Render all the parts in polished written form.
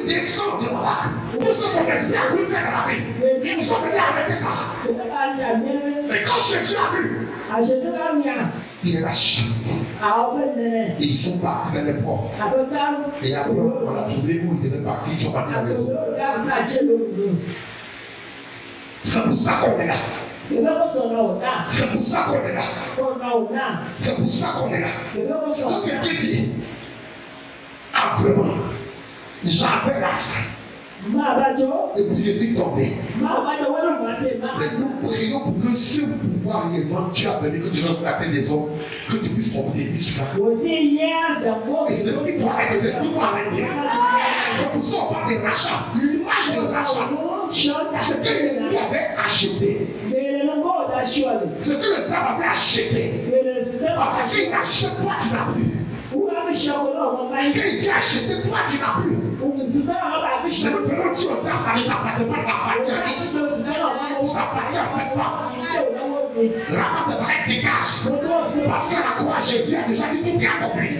ils descendent de là. Tout ce que Jésus a voulu faire dans la vie, ils sont venus arrêter ça. Et quand Jésus a vu, il les a chassés. Et ils sont partis dans les ports. Et après, on a trouvé où ils devaient partir, ils sont partis à la maison. C'est pour ça qu'on est là. C'est pour ça qu'on est là. C'est pour ça qu'on est là. Quand quelqu'un dit, ah vraiment, j'avais l'argent. Et puis je suis tombé. Mais nous prions pour que ce pouvoir réellement tu as donné, que tu sois la tête des hommes, que tu puisses tomber des bisous. Et c'est ce qui doit être de tout bien. C'est pour ça qu'on parle de rachat. L'image de rachat. Ce que l'ennemi avait acheté. Ce que le diable avait acheté. Parce qu'il achète, toi tu n'as plus. Quand il a acheté, toi tu n'as plus. Mais nous prenons dire au diable, ça ne t'appartient pas, ça appartient à X. Ça appartient à cette femme. Ramasse de barrettes, dégage. Parce qu'à la croix, Jésus a déjà dit tout est accompli.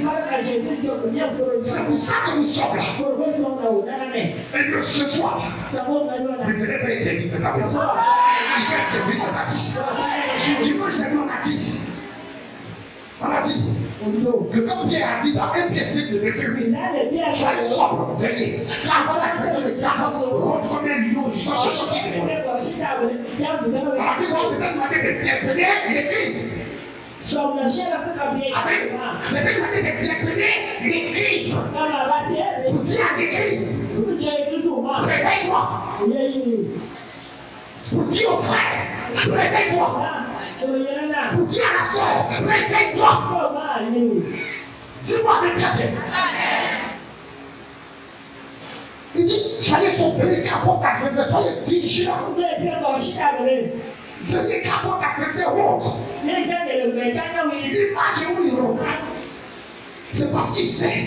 C'est pour ça que nous sommes là. Et ce soir, l'Éternel va être de ta maison. Il va être de ta vie. Dimanche dernier, on a dit. On a dit que comme Pierre a dit dans 1 Pierre 5, le verset 8, soyez sobre, veillez. Car avant la personne de diable, contre un lion, il faut se choquer de moi. On a dit que c'était demandé de interpeller l'Église. Amen. C'était demandé de interpeller l'Église. Pour dire à l'Église, réveille-toi. Pour dire aux frères, réveille-toi. Pour dire à la soeur, réveille-toi. Dis-moi avec la paix. Il dit, soyez sombres, capot d'adversaire, soyez vigilants. Soyez capot d'adversaire autre. L'image où il regarde, c'est parce qu'il sait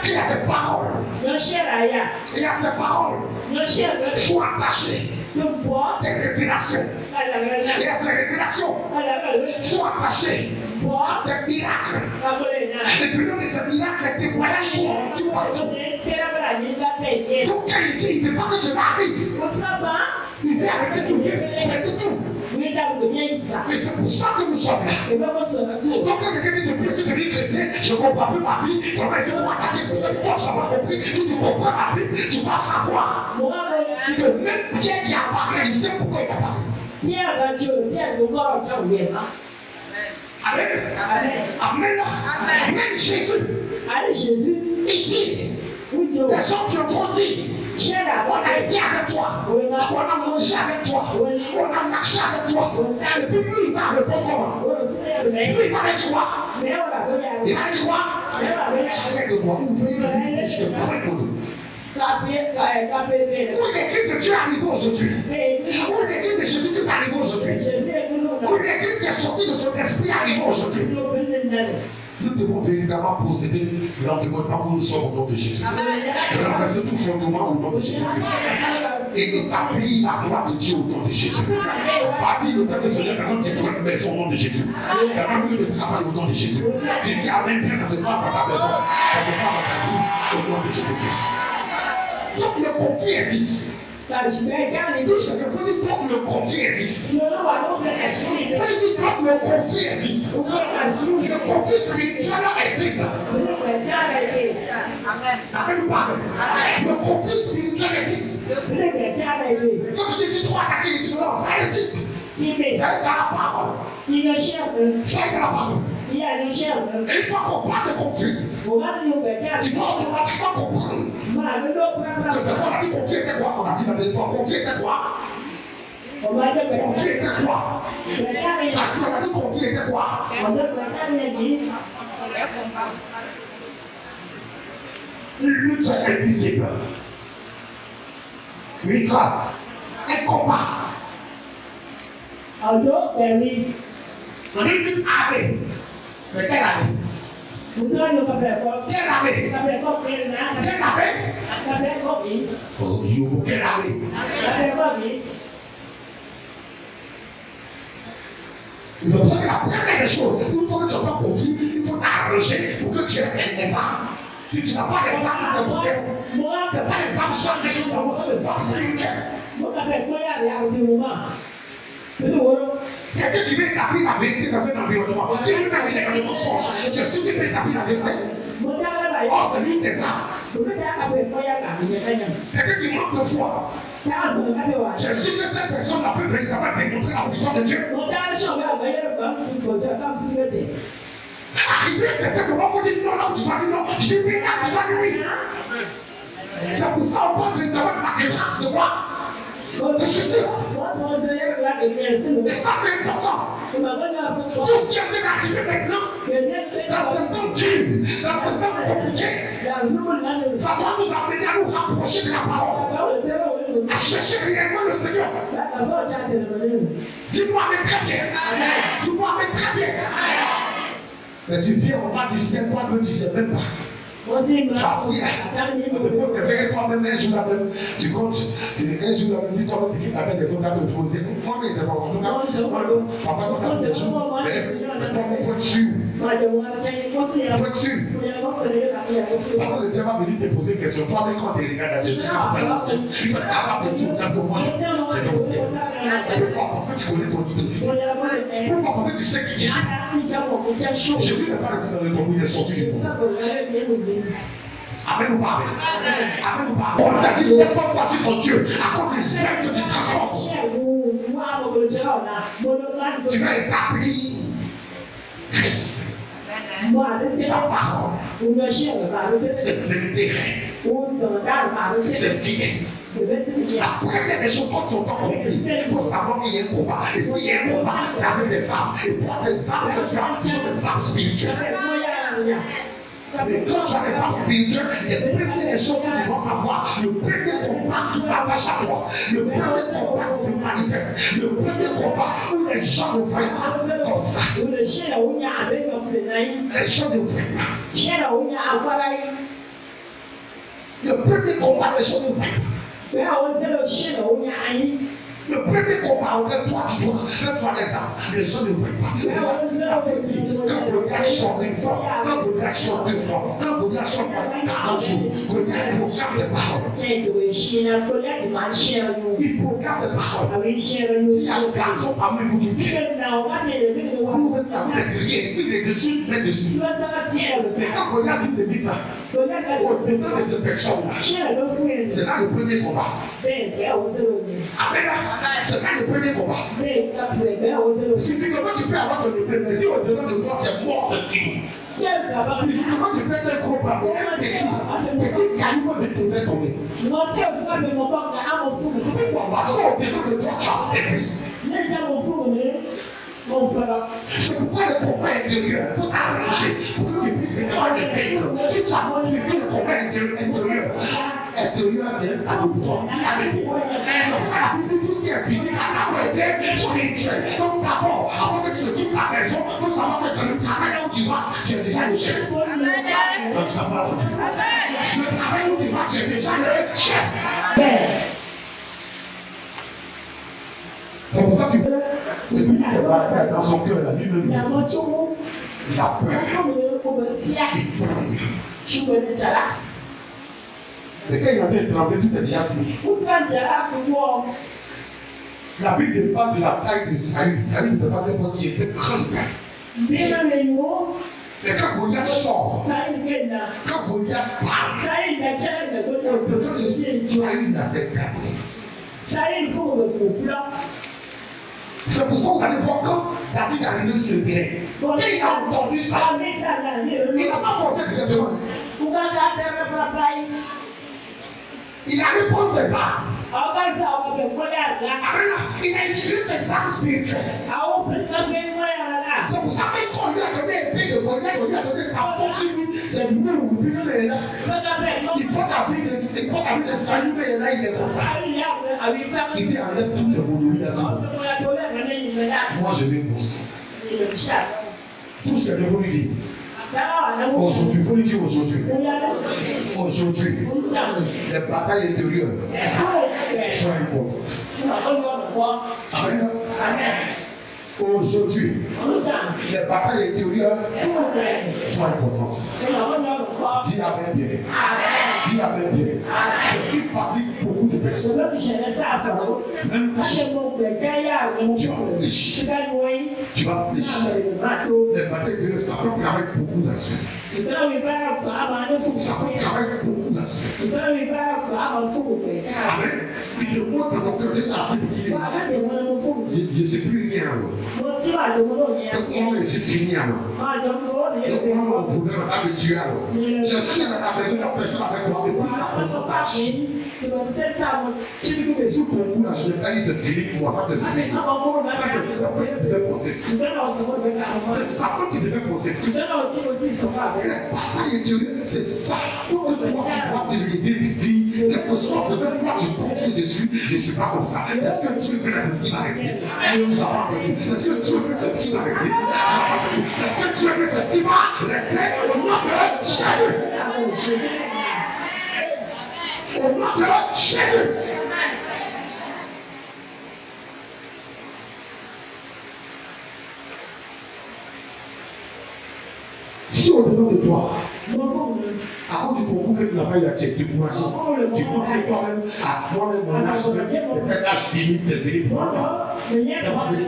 qu'il y a des paroles. Il y a ces paroles. Sont attachées. Des révélations. Et à ces révélations sont attachées des miracles. Et puis dans ces miracles, des témoignages sont rendus partout. Donc quand il dit, il ne veut pas que cela arrive. Il veut arrêter tout, arrêter tout. Et c'est pour ça que nous sommes là. Donc quand quelqu'un dit depuis que je suis chrétien, je ne comprends plus ma vie, comment je dois attaquer ce que je dois savoir compris. Si tu comprends ma vie, tu vas savoir que même Pierre qui a parlé, il sait pourquoi il a parlé. Amen. Amen. Même Jésus, il dit, les gens qui ont grandi, on a été avec toi, on a mangé avec toi, on a marché avec toi. Et puis lui, il va répondre comment? Lui, il va dire quoi? Il va dire quoi? Arrête-moi, vous venez de je te parle pour nous. Où l'église de Dieu arrive aujourd'hui? Où l'église de Jésus-Christ arrive aujourd'hui? Où l'église qui est sortie de son esprit arrive aujourd'hui? Nous devons véritablement posséder l'environnement où nous sommes au nom de Jésus. Remplacer tout fondement au nom de Jésus-Christ. Et établir la gloire de Dieu au nom de Jésus. Partir le temps de Seigneur, quand tu trouves une maison au nom de Jésus. Dans un lieu de travail au nom de Jésus. Tu dis Amen, bien, ça se passe dans ta maison. Ça se passe dans ta vie au nom de Jésus-Christ. Donc le conflit existe. Tout ce que vous dites, donc le conflit existe. Vous dites, donc le conflit existe. Le conflit spirituel existe. Amen ou pas? Le conflit spirituel existe. Quand tu dis, tu dois attaquer les spirituels, ça existe. C'est dans la parole. C'est dans la parole. Et une fois qu'on parle de conflit, tu dois automatiquement comprendre que c'est qu'on a dit conflit était quoi? On a dit dans les trois, conflit était quoi? Conflit était quoi? Parce qu'on a dit conflit était quoi? Une lutte invisible. Oui, grave. Un combat. On est une armée. Mais quelle armée? Quelle armée? Quelle armée? Oh, you, quelle armée? C'est pour ça que la première des choses, il faut que tu sois confus, il faut t'arranger pour que tu aies des armes. Si tu n'as pas les âmes, c'est pas les âmes chargées sur ton c'est les âmes spirituelles. Quelqu'un qui veut établir la vérité dans un environnement, qui veut établir les mensonges, je suis qui veut établir la vérité. Oh, c'est lui des âmes. Quelqu'un qui manque de foi, je suis que cette personne-là peut véritablement démontrer la puissance de Dieu. Arrivé, c'est que comment faut dire non, non, tu vas dire non, je dis oui, là, tu vas dire oui. C'est pour ça qu'on parle véritablement de la grâce de moi. De justice. Et ça, c'est important. Tout ce qui est arrivé maintenant, dans ce temps dur, dans ce temps compliqué, ça doit nous amener à nous rapprocher de la parole, à chercher réellement le Seigneur. Dis-moi, mais très bien. Dis-moi, mais très bien. Mais tu viens au bas du ciel, toi-même, tu ne sais même pas. J'assire. On te pose des questions toi-même, un jour là-même, tu comptes, un jour là-même, tu toi-même, tu t'appelles des autres à te poser. Moi-même, c'est pas en tout cas. Papa, ça fait des jours. Mais est-ce que toi-même, faut être sûr? Faut être sûr. Parce que le Dieu va venir te poser des questions. Toi-même, quand tu regardes à Jésus, tu vas le ciel. Tu es capable de tout dire pour moi. J'ai au ciel. Pourquoi? Parce que tu connais ton identité. Pourquoi? Parce que tu sais qui je suis. Jésus n'est pas resté dans le tombeau, il est sorti du tombeau. Amen ou pas? Amen ou pas? On s'est dit, il n'y a pas de quoi sur ton Dieu à cause des ailes que tu transportes. Tu vas établir Christ. Sa parole. C'est le terrain. C'est ce qui est. La première des choses, quand tu entends compris, il faut savoir qu'il y a un combat. Et s'il y a un combat, c'est avec des armes. Et toi, les armes que tu as sont des armes spirituelles. Mais quand tu as les armes spirituelles, les premières choses que tu dois savoir, le premier combat qui s'attache à toi, le premier combat qui se manifeste, le premier combat où les gens ne voient pas comme ça. Les gens ne voient pas. Le premier combat, les gens ne voient pas. Le premier combat auquel toi tu dois, quand tu as les armes, les gens ne voient pas. Quand Goliath sort une fois, quand Goliath sort deux fois, quand Goliath sort pendant 40 jours, Goliath proclame les paroles. Il proclame les paroles. S'il y a un garçon parmi vous qui vient, vous êtes là, vous êtes criés, puis les insultes mettent dessus. Mais quand Goliath te dit ça, au-dedans de cette personne-là, c'est là le premier combat. Amen. C'est là le premier combat. Physiquement, tu peux avoir ton épée, mais si au-dedans de toi, c'est mort, c'est fini. Physiquement, tu peux être un gros bras, un petit calibre de te faire tomber. Pourquoi? Parce qu'au-dedans de toi, tu as servi. C'est pourquoi le combat intérieur, il faut t'arranger pour que tu puisses avoir des pays. Si tu as vécu le combat intérieur, extérieur, c'est un cadeau pour toi. Tu as vécu. Donc, ça, tout ce qui est physique, à ta été spirituel. Donc, d'abord, avant que tu ne quittes ta maison, il faut savoir que dans le travail où tu vas, tu es déjà le chef. Donc, tu n'as pas entendu. Le travail où tu vas, tu es déjà le chef. C'est pour ça que tu peux. Depuis qu'il est dans son cœur, la nuit de nuit. Il a peur. Mais quand il a été tremblé, tout est déjà fini. La Bible parle de la taille de Saül. La Bible ne parle pas qui était grande. Mais quand Goliath sort, quand Goliath parle, au-dedans de Saül, il a cette carte. C'est pour ça que vous allez voir quand David est arrivé sur le terrain. Quand il a entendu ça, il n'a pas forcé directement. Il a répondu ses armes. Il a utilisé ses armes spirituelles. C'est pour ça que quand on lui a donné l'épée de Goliath, on lui a donné sa force sur lui. C'est nous, puis nous, il est là. Il porte la Bible de salut, mais là, il est comme ça. Il dit, enlève toutes tes monominations. Moi, je vais poster. Tout ce que je veux lui dire. Aujourd'hui, il faut lui dire aujourd'hui. Aujourd'hui, les batailles intérieures sont importantes. Amen. Aujourd'hui, les batailles intérieures sont importantes. Dis Amen bien. Dis Amen bien. C'est ce qui fatigue beaucoup de personnes. Même tu vas réfléchir. Tu vas réfléchir. Les batailles de le Satan travaille beaucoup là-dessus. Satan travaille beaucoup là-dessus. Amen. Puis le mot dans mon cœur est assez petit. Je ne sais plus rien. Comment je fini alors? Comment mon problème ça me tue alors? Je suis dans la maison de la personne avec moi depuis sa compensation. Si pour vous là, je n'ai pas eu ce Philippe pour moi, ça c'est Philippe. Ça c'est Satan qui devait processer. C'est Satan qui devait processer. La bataille intérieure, c'est ça. Toi, tu dois te lever et dire, quel que soit ce que toi tu penses dessus, je ne suis pas comme ça. C'est ce que Dieu veut, c'est ce qui va rester. C'est ce que Dieu veut, c'est ce qui va rester. C'est ce que Dieu veut, c'est ce qui va rester. Au nom de Jésus. Au nom de Jésus. Si au-dedans de toi, à cause du concours que tu n'as pas eu à checker, tu penses que toi-même, à moi-même, mon âge, peut-être l'âge 10 000, c'est venu pour moi. C'est pas venu.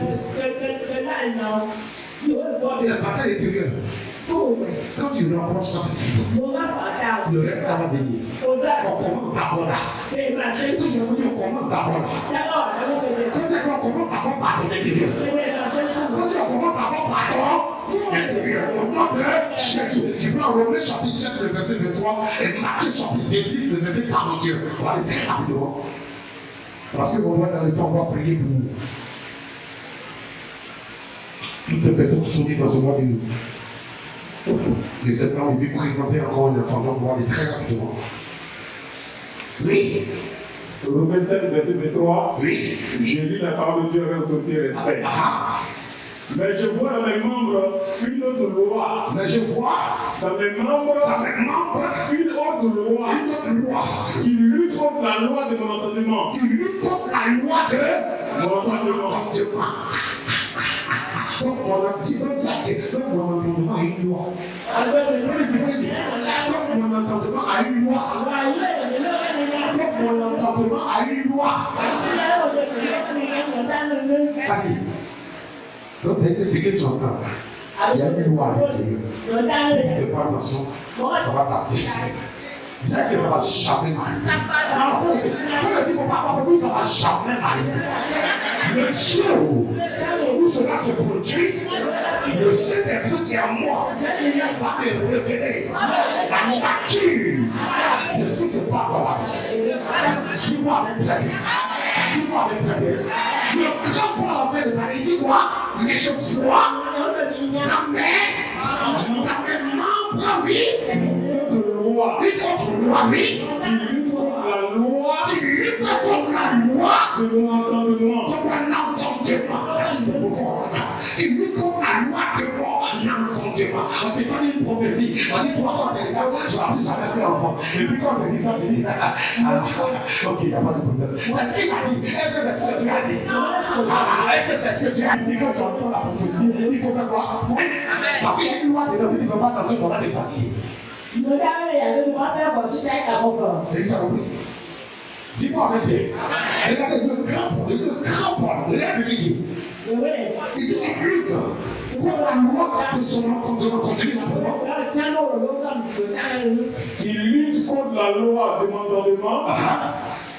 La bataille intérieure. Quand tu rencontres ça, c'est fini. Le reste, ça va venir. On commence d'abord là. Tout le monde dit on commence d'abord là. Quand tu dis on commence d'abord par ton intérieur. Quand tu commences d'abord par ton intérieur. Au nom de Jésus. Tu prends Romains chapitre 7, le verset 23 et Matthieu chapitre 26, le verset 41. On va aller très rapidement. Parce qu'on doit dans le temps, on va prier pour nous. Toutes ces personnes qui sont venues dans ce mois de septembre, et puis présenter encore une enfant, donc on va aller très rapidement. Oui. Romains 7, verset 23. Oui. J'ai lu la parole de Dieu avec autorité et respect. Mais je vois dans mes membres une autre loi. Mais je vois dans mes membres une autre loi qui lutte contre la loi de mon entendement. Qui lutte contre la loi de mon entendement. Donc mon entendement a une loi. Donc mon entendement a une loi. Donc mon entendement a une loi. Facile. Donc dès que c'est que tu entends, il y a une loi à l'intérieur. Si tu ne fais pas attention, ça va t'affecter. C'est que ça va jamais m'arriver. Quand on dit qu'on ne va pas ça va jamais m'arriver. Le jour où cela se produit, le Saint-Esprit qui est en moi va me révéler la nature de ce qui se passe dans la vie. Dis-moi avec très bien. Dis-moi avec très bien. Le grand point en fait de parler, dis-moi, mais je vois dans mes membres, oui. Une autre loi, oui. Qui lutte contre la loi de mon entendement. C'est pourquoi il lutte contre la loi de mon entendement. On te donne une prophétie. On dit toi, tu vas plus jamais faire enfant. Et puis quand on te dit ça, tu dis ok, il n'y a pas de problème. C'est ce qu'il a dit. Est-ce que c'est ce que tu as dit? Est-ce que c'est ce que tu as dit quand tu entends la prophétie? Il faut faire quoi? Parce qu'il y a une loi dedans, si tu ne fais pas attention, ça va te fatiguer. C'est ça, oui. Dis-moi avec bien. Regardez le grand point. Regardez ce qu'il dit. Il dit qu'il lutte contre la loi de son entendement. Continue maintenant. Qui lutte contre la loi de mon entendement.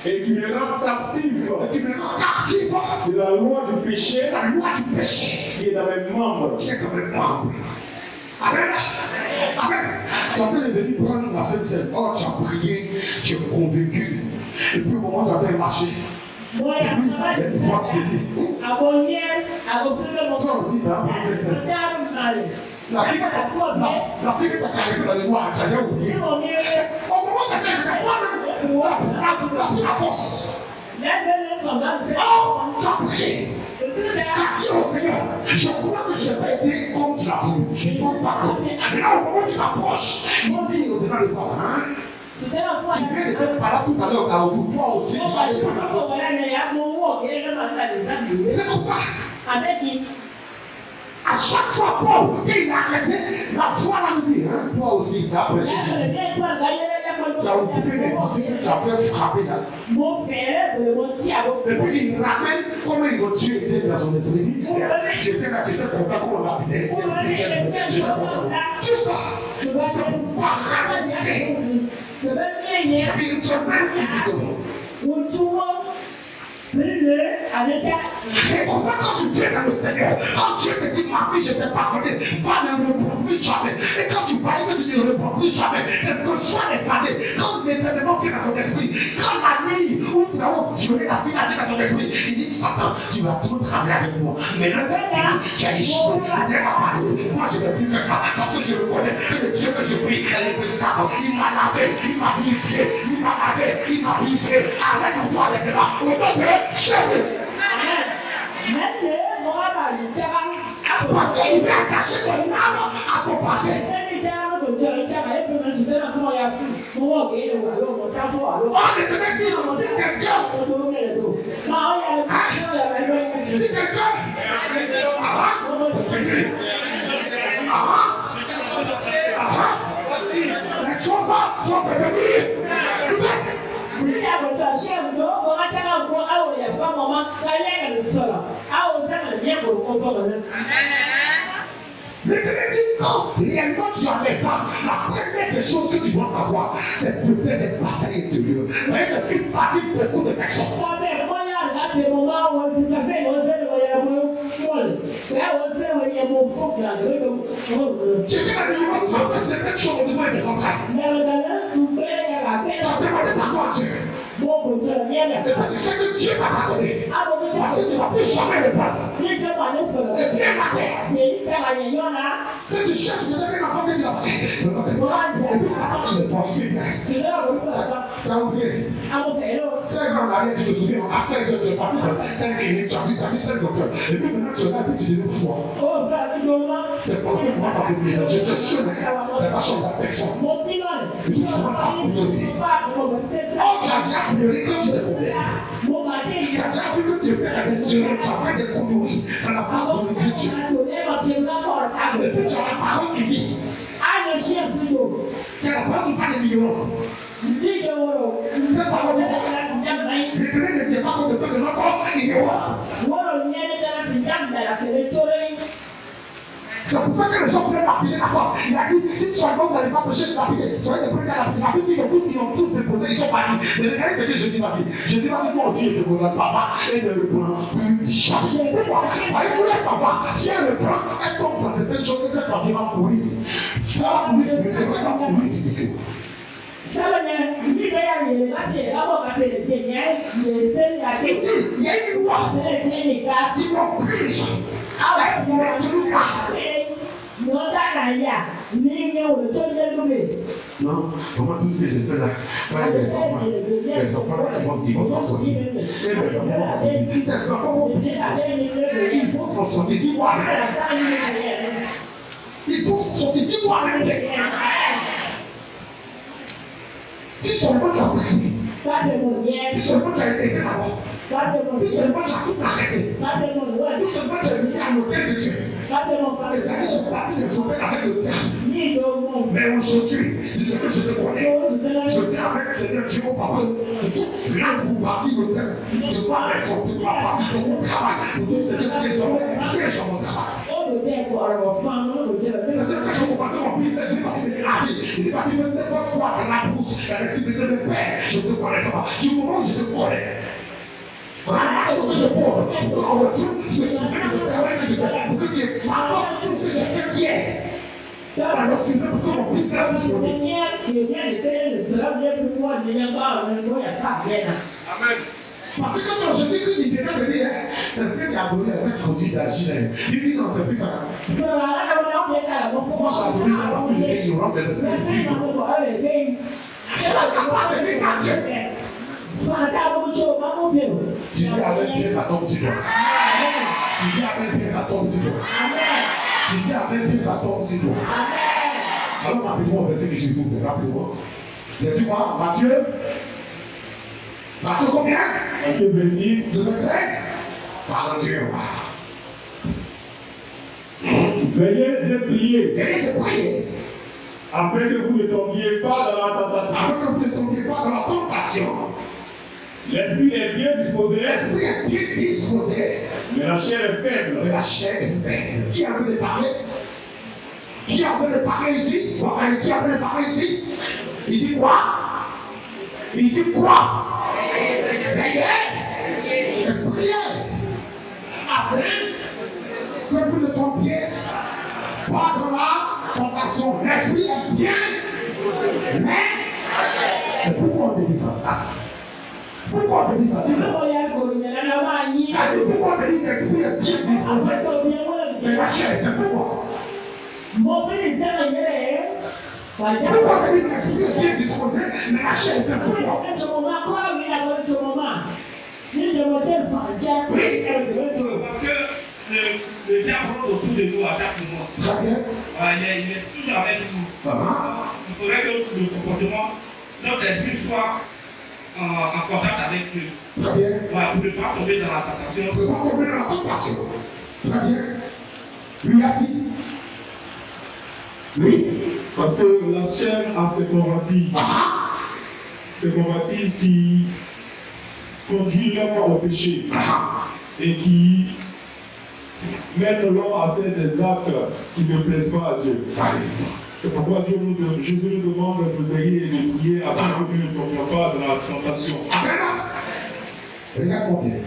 Et qui me rend captif. De la loi du péché. Qui est dans mes membres. Amen. Tu es en train de venir prendre la Sainte Seine. Oh, tu as prié, tu es convaincu. Et puis au moment où tu as marché. Et puis, il y a une fois qui te dit. Toi aussi, tu as pris Sainte Seine. La fille que tu as caressée dans les mois, tu as déjà oublié. Au moment où tu as caressé, la force. Oh, tu as prié. Tu as dit au Seigneur, je crois que je n'ai pas été comme tu l'as voulu. Il faut pardon. Mais là, au moment où tu t'approches, ils m'ont dit au-delà de toi, hein? Tu viens de te parler tout à l'heure au Carrefour, toi aussi, tu vas aller dans la sauce. C'est comme ça. À chaque fois, Paul, il a arrêté, la foi l'a dit, hein, toi aussi, tu as prêché Jésus. Tu as occupé les disciples, tu as fait frapper là. Et puis il ramène comment il continue Étienne dans son esprit. J'étais là, j'étais content qu'on l'a appelé Étienne, j'étais content. Tout ça, c'est pour pas ramasser spirituellement, physiquement. C'est comme ça quand tu viens dans le Seigneur, quand Dieu te dit ma fille je t'ai pardonné, va ne reprends plus jamais. Et quand tu parles que tu ne reprends plus jamais, quelles que soient les années, quand l'événement vient dans ton esprit, quand la nuit où tu as violé la fille vient dans ton esprit, tu dis Satan, tu vas trop travailler avec moi. Mais là c'est fini, tu as échoué, il m'a parlé. Moi je ne vais plus faire ça parce que je reconnais que le Dieu que je prie, elle est véritable. Il m'a lavé, il m'a purifié, il m'a lavé, il m'a purifié. Arrête de voir les débats. Au nom de Jésus. Parce qu'il veut attacher ton âme à ton passé. On est peut-être dit, si quelqu'un, les choses sont devenues. L'éternel dit quand réellement tu as les âmes, la première des choses que tu dois savoir, c'est de faire des batailles intérieures. Mais c'est ce qui fatigue beaucoup de personnes. Tu dis la vérité, tu as fait certaines choses au niveau des entrailles. Tu as demandé pardon à Dieu. Et puis tu sais que Dieu va pardonner. Parce que tu ne vas plus jamais le prendre. Et bien matin, que tu cherches peut-être un enfant que tu as parlé. Et puis Satan il est fort, il vient. Tu as oublié. 16 ans en arrière, tu te souviens, à 16 heures, tu es parti dans tel clinique, tu as vu tel docteur. Et puis maintenant, tu es là, et puis tu deviens fou. Tes pensées commencent à se mélanger. Je te souviens, tu n'as pas changé la personne. Et tu commences à pleurer. Oh, tu as déjà pleuré quand tu t'es converti. Tu as déjà vu que tu es dans des erreurs, tu as fait des conneries. Ça n'a pas glorifié Dieu. Et puis tu as la parole qui dit. Tu as la parole qui parle de l'ignorance. Cette parole dit l'éternel ne tient pas compte de toi de notre ignorance. C'est pour ça que les gens voulaient lapider la foi. Il a dit, si soi-même vous n'allez pas prêcher de lapider, soyez des premiers à lapider. La Bible dit que tous ils ont tous déposé, ils sont partis. Mais regardez ce que Jésus m'a dit. Jésus m'a dit, moi aussi, je te connais papa et ne le prends plus jamais. Pourquoi? Parce qu'il voulait savoir, si elle le prend, elle tombe dans certaines choses, cette personne va pourrir. Elle va pourrir spirituellement, elle va pourrir physiquement. Il dit, il y a une loi qui m'oblige à être non, comment tout ce que j'ai fait là, les enfants là, ils vont s'en sortir. Et les enfants vont s'en sortir. Les enfants vont bien s'en sortir. Ils vont s'en sortir. Dis-moi. Ils vont s'en sortir. Dis-moi même. Si seulement tu as prié, si seulement tu as été là-bas, si seulement tu as tout arrêté, si seulement tu es venu à l'hôtel de Dieu, et tu as dit je suis parti des hôtels avec le diable. Mais aujourd'hui, ce que je te connais, je dis avec le Seigneur Dieu, mon papa, rien pour partir l'hôtel, de voir les sorties de ma famille, de mon travail, pour dire Seigneur, désormais, siège dans mon travail. C'est-à-dire que je commençais mon business, je n'ai pas pu me raser, je n'ai pas pu faire quoi dans la brousse, dans la cimetière de père, je te connais ça. Du moment où je te connais, ramasse ce que je porte, en retour, je me souviens de ce travail que je fais, pour que tu es frappant pour ce que j'ai fait hier. Alors, c'est pour que mon business puisse monter. Amen. Parce que quand je dis que tu viens de dire, est-ce que tu as abonné à cette conduite d'agir? Tu dis non, c'est plus ça. Moi, j'ai abonné là parce que j'étais ignorant de notre esprit. Je suis capable de dire ça à Dieu. Tu dis avec pied, ça tombe sur toi. Tu dis avec pied, ça tombe sur toi. Tu dis avec pied, ça tombe sur toi. Alors, rappelez-moi au verset que Jésus vous rappelez-moi. J'ai dit quoi? Matthieu combien? Matthieu 26. Le verset? Parle Dieu. Veillez de prier. Veillez de prier. Afin que vous ne tombiez pas dans la tentation. Afin que vous ne tombiez pas dans la tentation. L'esprit est bien disposé. L'esprit est bien disposé. Mais la chair est faible. Mais la chair est faible. Qui a envie de parler? Qui a envie de parler ici? Qui a envie de parler ici? Il dit quoi? Il dit quoi? Veillez et priez. Afin que vous ne tombiez pas dans la tentation. L'esprit est bien. Mais pourquoi on te dit ça? Pourquoi on te dit ça? Pourquoi on te dit que l'esprit est bien disposé? Mais la chair, c'est pourquoi? Pourquoi on te dit que l'esprit est bien disposé? Mais la chair, c'est pourquoi? Parce que le diable rôde autour de nous à chaque moment. Très bien. Il est toujours avec nous. Il faudrait que le comportement, notre esprit soit en contact avec Dieu. Très bien. Pour ne pas tomber dans la tentation. Pour ne pas tomber dans la tentation. Très bien. Lui assis. Oui. Parce que la chair a ses convoitises. Ses convoitises qui conduisent l'homme au péché. Et qui mettent l'homme à faire des actes qui ne plaisent pas à Dieu. C'est pourquoi Jésus nous demande de veiller et de prier afin que nous ne tombions pas dans la tentation. Amen. Regarde-moi bien.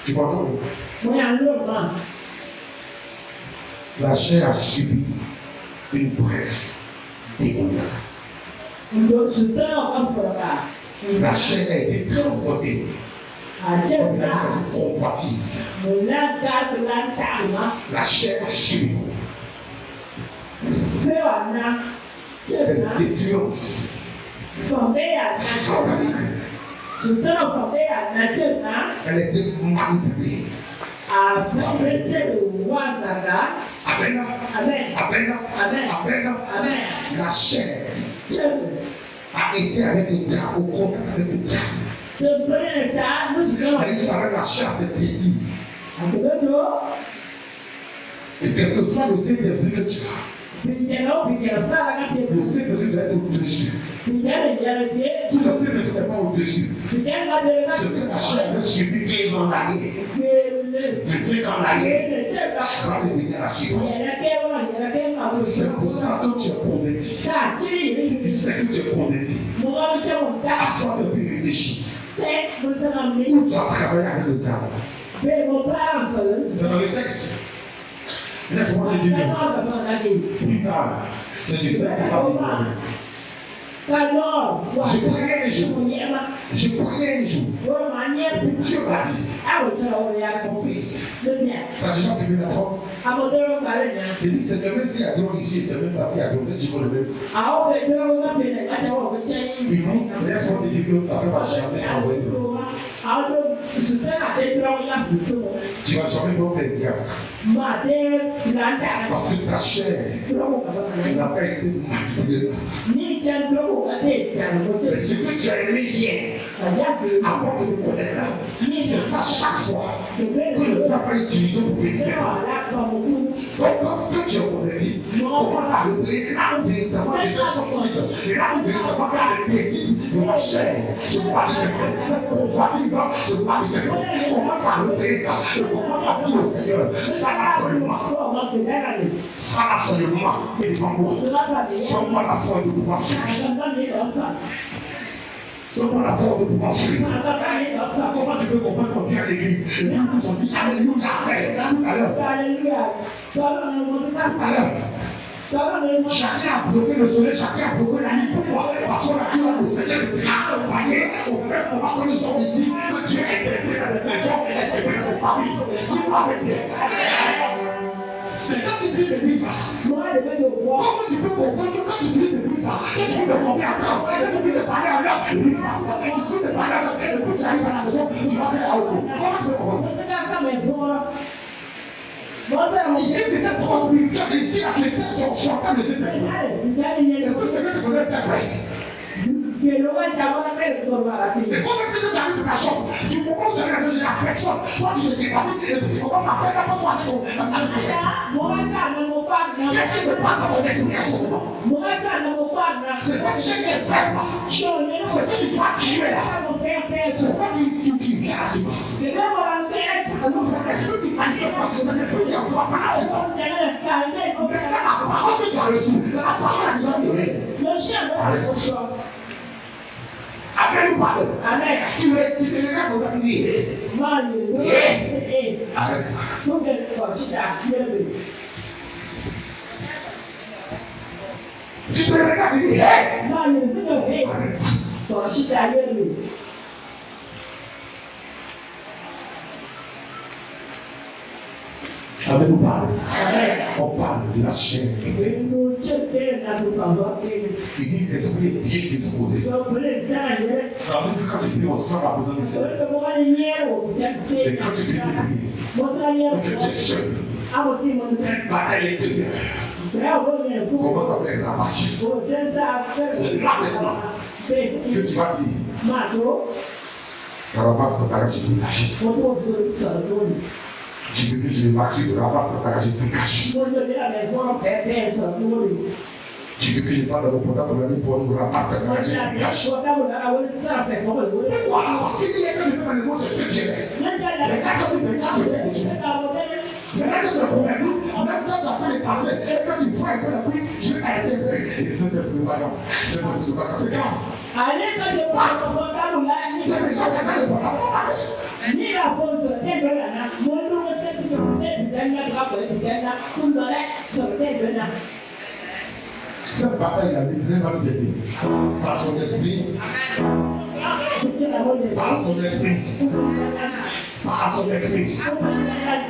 Tu m'entends? La chair a subi une presse démoniaque. La chair a été transportée. Comme la convoitise. La chair a subi des influences sataniques. Elle était manipulée. Amen. La chair a été avec le diable, au contact avec le diable. Elle est avec la chair, c'est plaisir. Et quel que soit le Saint-Esprit que tu as, le Saint-Esprit doit être au-dessus. Si le Saint-Esprit n'est pas au-dessus, ce que la chair a subi 15 ans d'année, 25 ans d'année, va devenir la suivante. C'est pour ça que tu es converti. Tu sais que tu es converti. Assois de puis réfléchir. Où tu as travaillé avec le diable? C'est dans le sexe. Laisse-moi te dire. Plus tard, c'est du sexe qui va venir. Je priais un jour. Dieu m'a dit, ton fils, tu as déjà fumé la drogue? Il dit, c'est même s'il y a drogue ici, c'est même pas s'il y a drogue, tu connais même. Il dit, laisse-moi te dire que ça ne va jamais envoyer de l'eau. Tu ne vas jamais prendre plaisir à ça. Parce que ta chair n'a pas été manipulée par ça. Mais ce que tu as aimé hier, avant de le connaître, c'est ça chaque fois que le diable va utiliser pour venir. Donc, quand tu es converti, commence à repérer là où véritablement tu te sens et là où véritablement tu as des plaisirs de la chair se manifester. Cette convoitise se manifester. Commence à repérer ça. Commence à dire au Seigneur, ça absolument. Ça absolument. Et devant-moi. Donne-moi la foi de pouvoir fuir. Donne-moi la force de pouvoir fuir. Comment tu peux comprendre qu'on vient à l'église? Et puis ils ont dit Alléluia, Amen. Tout à l'heure. Chacun a bloqué le soleil, chacun a bloqué la nuit. Pourquoi? Parce qu'on a dit au Seigneur de travailler au même moment que nous sommes ici, que Dieu est intervenu dans des maisons et intervenu dans des familles. Dis-moi avec bien. Mais quand tu viens de dire ça, comment tu peux comprendre que quand tu viens de dire ça, quand tu viens de monter en France, quand tu viens de parler en langue, tu viens de parler en langue, et puis tu arrives à la maison, tu vas faire un autre. Comment tu peux commencer? Ici, tu étais trop spirituel, ici, là, tu étais chanteur de cette personne. Et puis, c'est que tu connais cette vrai. Et comment est-ce que tu arrives dans ta chambre? Du moment où tu as réfléchi à la personne. Toi, tu te déshabilles et tu commences à faire n'importe quoi avec ton sexe. Qu'est-ce qui se passe dans ton esprit à ce moment? C'est cette chaîne qui est ferme. C'est ce que tu dois tuer là. C'est ça qui vient à ce passe. C'est cet esprit qui manifeste sa chose, c'est celui en toi, ça se passe. Maintenant, la parole que tu as reçue, c'est la parole qui doit dire. Après nous parler. Tu te regardes pour te dire. Arrête ça. Tu te regardes et tu dis, arrête ça. Avec nous parler. On parle de la chair. Il dit l'esprit est bien disposé. Ça veut dire que quand tu pries, on sent la présence du Seigneur. Et quand tu finis de prier, et que tu es seul, cette bataille intérieure commence à faire ravage. C'est là maintenant que tu vas dire, Carabas de Tagachi Pikachi. Tu veux que je me marche sur Carabas de Tagachi Pikachi. Tu veux que je parle de mon portable pour aller pour le Carabas de Tagachi Pikachi. Pourquoi? Parce qu'il y a que tu peux me mots, c'est ce que tu es. Les gars, quand tu me regardes, je vais dessus. Maintenant que je te convertis, même quand tu as fait les passés, et quand tu prends un peu la prise, je vais arrêter un peu. Et c'est un esprit de bagarre. C'est un esprit de bagarre. C'est grave. J'ai déjà regardé le portable. Faut passer. Cette bataille, la Dieu va nous aider. Par son esprit. Par son esprit. Par son esprit.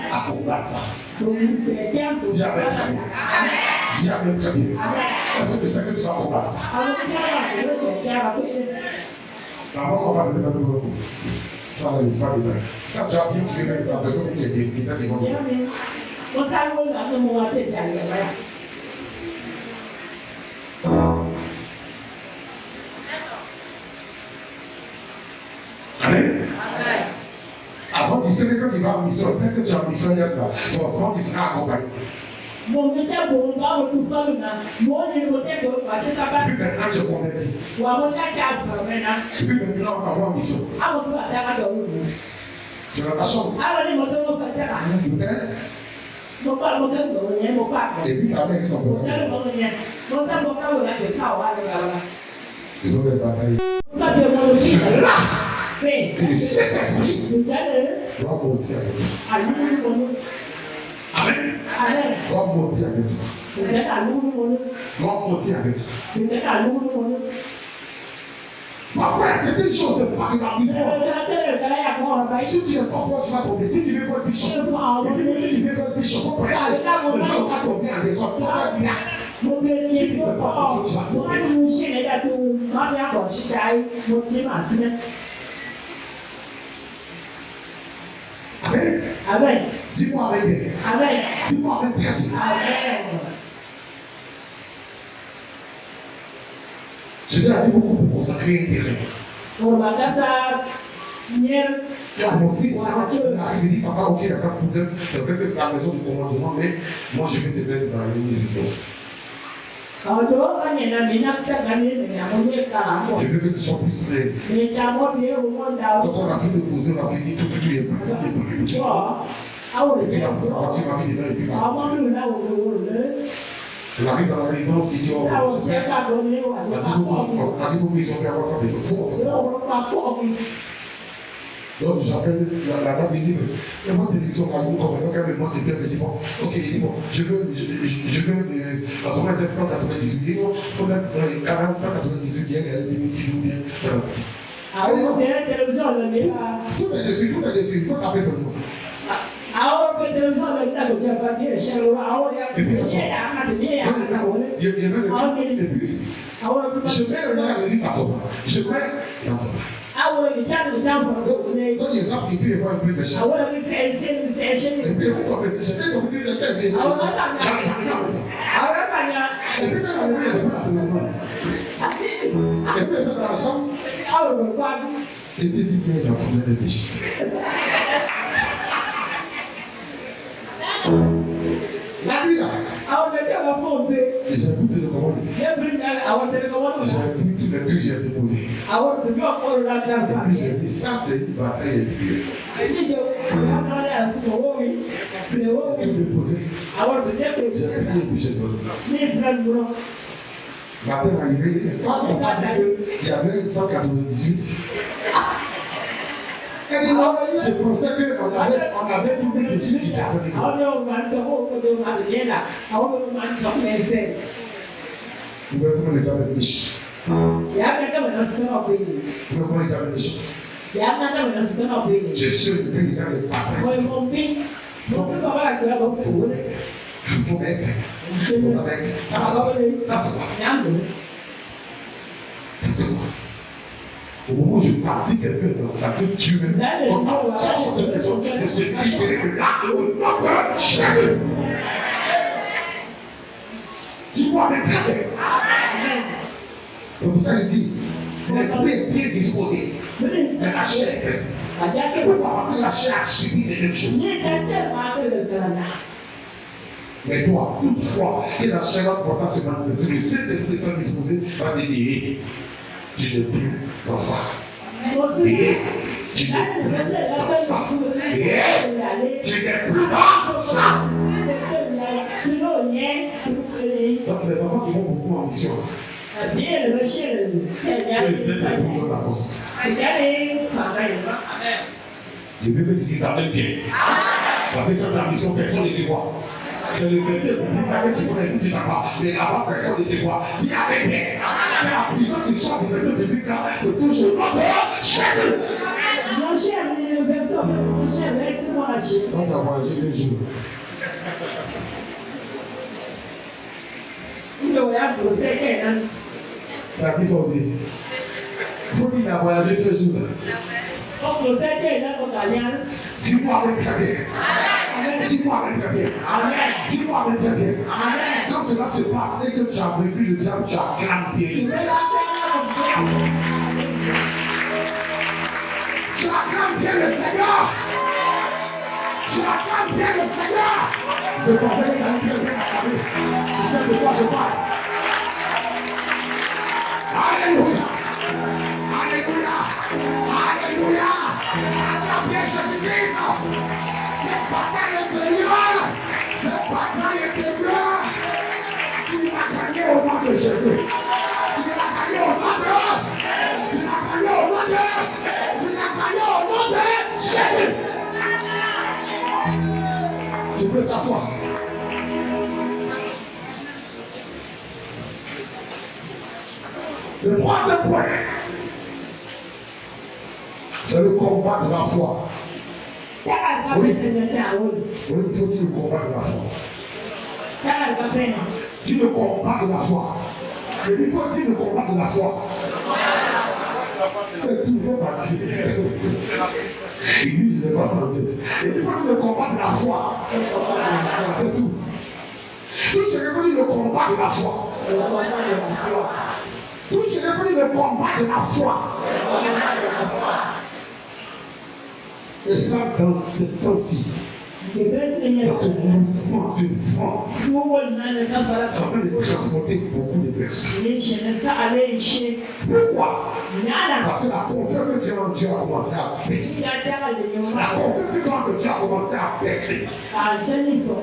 À combattre ça. Dis Amen très bien. Dis Amen très bien. Est-ce que tu sais que tu vas combattre ça? Avant qu'on passe de la maison, ça va les faire dedans. Quand tu as bien tué, la personne qui est devant toi. Amen. Avant tu sais que quand tu vas en mission, dès que tu es en mission, forcément tu seras accompagné. Puis maintenant tu es converti. Puis maintenant on t'envoie en mission. Tu es dans ta chambre. Et puis ta main, c'est ton problème. Ils ont des batailles. Là, que le Saint-Esprit doit monter avec toi. Amen. Doit monter avec toi. Doit monter avec toi. Parfois, c'est une chose de pas que la puissance. Si tu es pas fort, tu vas tomber. Si tu veux faire le bichon, si tu veux faire le bichon, faut prêcher. Les gens vont tomber en désordre. Tu vas bien. Si tu ne peux pas, tu vas tomber. Amen. Amen. Dis-moi avec bien. Amen. Dis-moi avec bien. Amen. Je vais dire beaucoup pour consacrer un terrain. Mon fils, quand il arrive, il dit, papa, ok, il n'y a pas de problème. C'est vrai que c'est la maison du commandement, mais moi je vais te mettre dans une licence. Je veux que tu sois plus à l'aise. Quand on a fini de poser, on a fini tout est prêt. Et puis là, ça va, tu m'as mis dedans et puis il arrive dans la résidence, il dit, oh, on dit, ils sont fait avoir ça, des autres. Donc j'appelle la dame, il dit, mais moi, télévision, quand elle me montre, il dit, bon, ok, il dit, bon, je veux, dans son 198, il faut mettre 198 yens, elle est bénéficie ou bien. Tout est dessus, il faut taper son nom. Et puis, je mets dans la l'église à son je mets dans ton donc, les arbres, il peut y avoir un peu de chien. Et puis, il faut tomber, j'étais tombé, j'étais bien. Et puis, quand on est venu, il y a des plats de nous. Et puis, dans la chambre, et puis, il dit, il y a des péchés. La nuit là. J'ai écouté le commande. J'ai pris tous les trucs que j'ai déposés. Et puis j'ai dit, ça c'est une bataille individuelle. J'ai tout déposé. J'ai pris et puis j'ai donné. Matin arrivé, on m'a dit qu'il y avait 198. Elle dit non, je pensais qu'on avait doublé dessus, je pensais que vous pouvez comment les avec méchants. Vous pouvez comment les avec méchants. Je suis depuis le temps de bataille. Il faut mettre. Ça c'est quoi? Au moment où je parle, si quelqu'un dans sa vie, tu me dis, on va faire cette personne de se libérer de l'acte de la chair. Dis-moi, mais très bien. C'est pour ça qu'il dit, l'esprit est bien disposé, mais la chair est faible. Pourquoi? Parce que la chair a subi cette chose. Mais toi, toutefois, que la chair va commencer à se manifester, le Saint-Esprit est disposé, va te dire, tu n'es plus dans ça. Et tu n'es plus dans ça. Et tu n'es plus dans ça. Donc les enfants qui vont beaucoup en mission, que le Saint-Esprit donne la force. Je veux que tu dises ça bien. Parce que quand tu as mission, personne ne te voit. C'est le verset que tu connais, tu n'as pas. Mais là-bas, personne ne te voit. Dis avec bien. C'est la puissance qui sort du verset biblique que touche le nom de Jésus. On a voyagé 2 jours. Ça a dit ça aussi. Il faut qu'il a voyagé 2 jours. Dis-moi avec très bien. Dis-moi avec très bien. Dis-moi avec très bien. Quand cela se passe et que tu as vécu le diable, tu as crampé le Seigneur. Tu acclames bien le Seigneur. Tu acclames bien le Seigneur. Je pensais que tu allais bien acclamer. Tu sais de quoi je parle. Alléluia. Alléluia. Alléluia. Acclame bien Jésus-Christ. C'est bataille intérieure. C'est bataille intérieure. Tu l'as gagné au nom de Jésus. Tu l'as gagné au nom de. Tu l'as gagné au nom de. Tu l'as gagné au nom de Jésus. Tu peux t'asseoir. Le 3e point, c'est le combat de la foi. Oui, faut-il le combat de la foi? Dis le combat de la foi. Et il faut dire le combat de la foi. C'est toujours bâti. Il dit, je n'ai pas ça en tête. Et il faut dire le combat de la foi. C'est tout. Tout ce que veut dire le combat de la foi. Tout ce que veut dire le combat de la foi. Et ça, dans ce temps-ci, dans ce mouvement de vent, ça va transporter beaucoup de personnes. Pourquoi? Parce que la confiance que tu as en Dieu a commencé à baisser. La confiance que tu as en Dieu a commencé à baisser.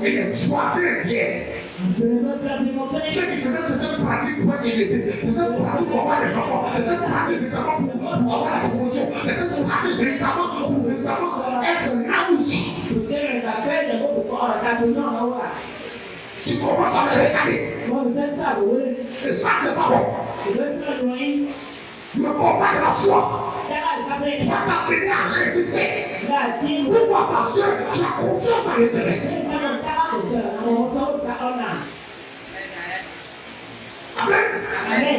Et les choisir Dieu. Ceux qui faisaient cette pratique pour être aidés, c'était une pratique pour avoir des enfants, c'était une pratique véritablement pour avoir la promotion, c'était une pratique véritablement pour véritablement être là aussi. Tu commences à me regarder. Et ça, c'est pas bon. Le combat de la foi va t'amener à résister. Pourquoi? Parce que tu as confiance en l'Éternel. Amen.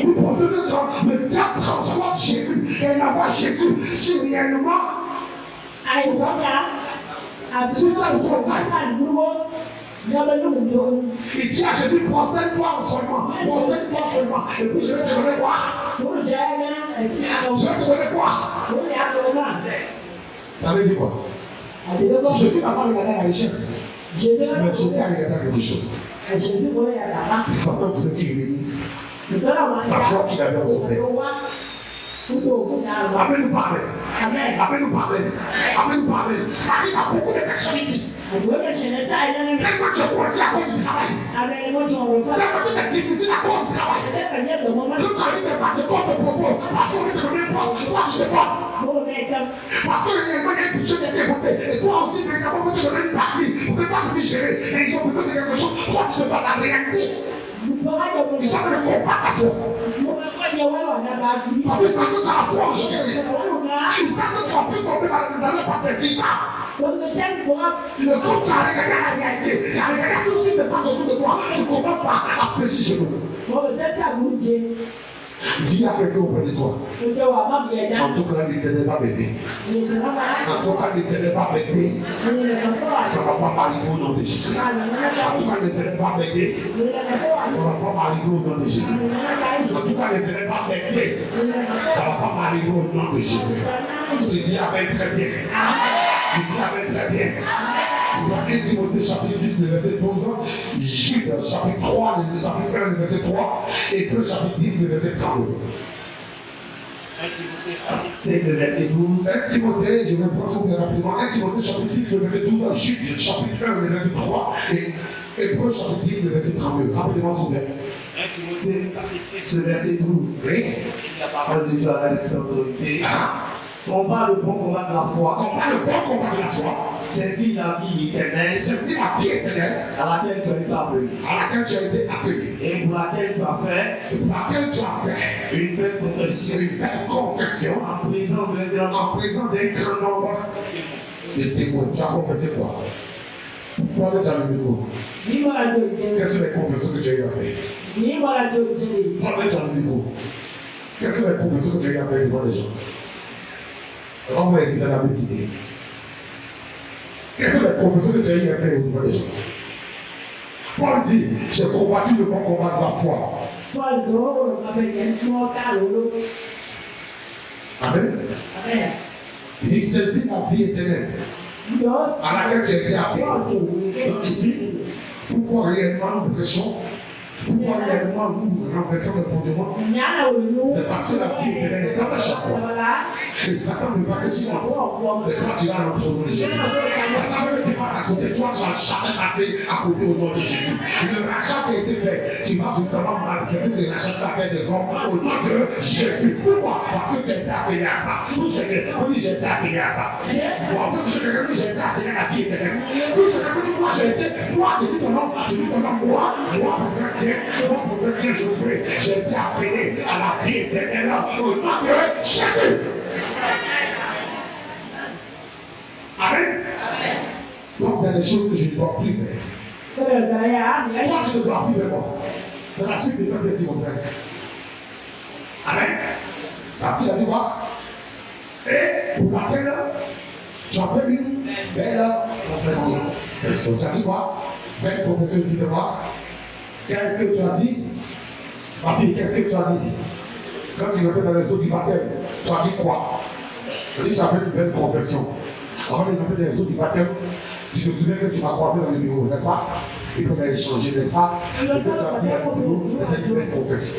Vous pensez que quand le diable transporte Jésus et il envoie Jésus sur réellement, sur ça, vous il dit à Jésus, prosterne-toi seulement, prosterne-toi seulement, et puis je vais te donner quoi? Je vais te donner quoi? Ça veut dire quoi? Jésus n'a pas regardé la richesse. Mais Jésus a regardé quelque chose. Satan voulait qu'il bénisse sa foi qu'il avait en son père. Amen ou pas amen? Amen ou pas amen? Amen ou pas amen? Ça arrive à beaucoup de personnes ici. Tellement tu as commencé à cause du travail. Tellement tu es difficile à cause du travail. Quand tu arrives à passer, qu'on te propose, parce qu'on veut te donner un poste, toi tu te donnes. Parce qu'il y a un budget qui est développé. Et toi aussi, maintenant, on veut te donner une partie pour que toi tu puisses gérer. Et ils ont besoin de quelque chose. Toi tu te donnes la réalité. Ils ont le combat à toi. Parce que ça que tu as foi en Jésus-Christ. Ils savent que tu vas plus tomber dans le passé, c'est ça. Mais quand tu as regardé la réalité, tu as regardé tout ce qui se passe autour de toi, tu commences à fléchir chez nous. Dis à quelqu'un auprès de toi. En tout cas, il ne t'aide pas m'aider. En tout cas, il ne t'aide pas m'aider. Ça ne va pas m'arriver au nom de Jésus. En tout cas, il ne t'aide pas m'aider. Ça ne va pas m'arriver au nom de Jésus. En tout cas, il ne t'aide pas m'aider. Ça ne va pas m'arriver au nom de Jésus. Tu dis Amen très bien. Tu dis Amen très bien. Tu vois 1 Timothée chapitre 6, le verset 12, Jude chapitre 3, le chapitre 1, le verset 3, et Hébreux chapitre 10, le verset 32. 1 Timothée chapitre 5, le verset 12. 1 Timothée, je vais prendre ça rapidement. 1 Timothée chapitre 6, le verset 12, Jude chapitre 1, le verset 3, et Hébreux chapitre 10, le verset 32. Rappelez-moi son verset. 1 Timothée chapitre 6, le verset 12. Oui. La parole de Dieu avec l'esprit d'autorité. Combat le bon combat de la foi. Combat le bon combat de la foi. Saisis la vie éternelle. Saisis la vie éternelle. À laquelle tu as été appelé. À laquelle tu as été appelé. Et pour laquelle tu as fait. Et pour laquelle tu as fait. Une belle confession. Une belle confession. En présence d'un grand nombre de témoins. Tu as confessé quoi? Pourquoi tu as le micro? Quelles sont les confessions que tu as eu à faire? Pourquoi tu as le micro? Quelles sont les confessions que tu as eu à faire devant les gens? On va écrire ça dans le quitter. Quelles sont les confessions que tu as eu à faire devant les gens? Paul dit, j'ai combattu le bon combat de la foi. Amen. Il dit, saisis la vie éternelle à laquelle tu as été appelé. Donc ici, pourquoi réellement nous prêchons? Pourquoi réellement nous renversons le fondement? C'est parce que la vie éternelle est dans la chaque fois. Et Satan ne veut pas que tu entres. Mais toi, tu vas rentrer au nom de Jésus. Satan veut que tu passes à côté. Toi, tu ne vas jamais passer à côté au nom de Jésus. Le rachat qui a été fait, tu vas justement manifester ce rachat de la terre des hommes au nom de Jésus. Pourquoi? Parce que tu as été appelé à ça. Tout ce que j'ai été appelé à ça. Moi, j'ai été appelé à la vie éternelle. Tout ce que moi j'ai été, moi, je dis ton nom, moi, pour faire Dieu. Moi, pour te dire, Josué, j'ai été appelé à la vie éternelle au nom de Jésus. Amen. Donc, il y a des choses que je ne dois plus faire. Moi, tu ne dois plus faire quoi? C'est la suite des temps de Timothée. Amen. Parce qu'il a dit quoi? Et pour laquelle tu as fait une belle confession. Tu as dit quoi? Belle confession, dis quoi? Qu'est-ce que tu as dit? Ma fille, qu'est-ce que tu as dit? Quand tu étais dans les eaux du baptême, tu as dit quoi? Je dis, tu as fait une belle confession. Avant d'entrer dans les eaux du baptême, tu te souviens que tu m'as croisé dans le bureau, n'est-ce pas? Et qu'on a échangé, n'est-ce pas? Ce que tu as dit dans le bureau, c'était une belle confession.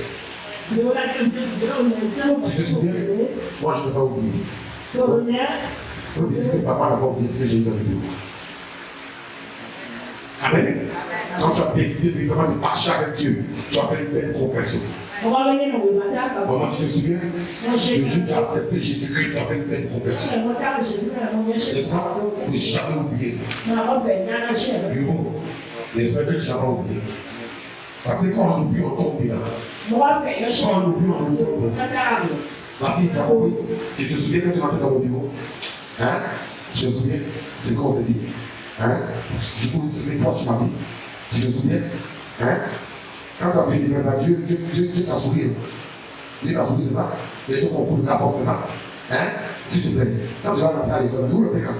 Tu te souviens? Moi, je ne vais pas oublier. Je peux te dire que papa n'a pas oublié ce que j'ai eu dans le bureau. Amen. Quand tu as décidé vraiment de marcher avec Dieu, tu as fait une belle confession. Comment tu te souviens? Le jour où tu as accepté Jésus-Christ, tu as fait une belle confession. N'est-ce pas? Il ne faut jamais oublier ça. Mais bon, j'espère que tu n'as pas oublié. Parce que quand on oublie, on tombe dedans. Quand on oublie, on tombe dedans. Ma fille, tu as compris? Tu te souviens quand tu rentres dans mon bureau? Hein? Je me souviens, c'est ce qu'on s'est dit. Hein? Du coup, c'est toi, tu m'as dit. Tu te souviens? Hein? Quand tu as fait une défense à Dieu, Dieu t'a souri. Dieu t'a souri, c'est ça? Et tu confonds le rapport, c'est ça? Hein? S'il te plaît. Quand tu vas rentrer à l'école, où rentrer quand?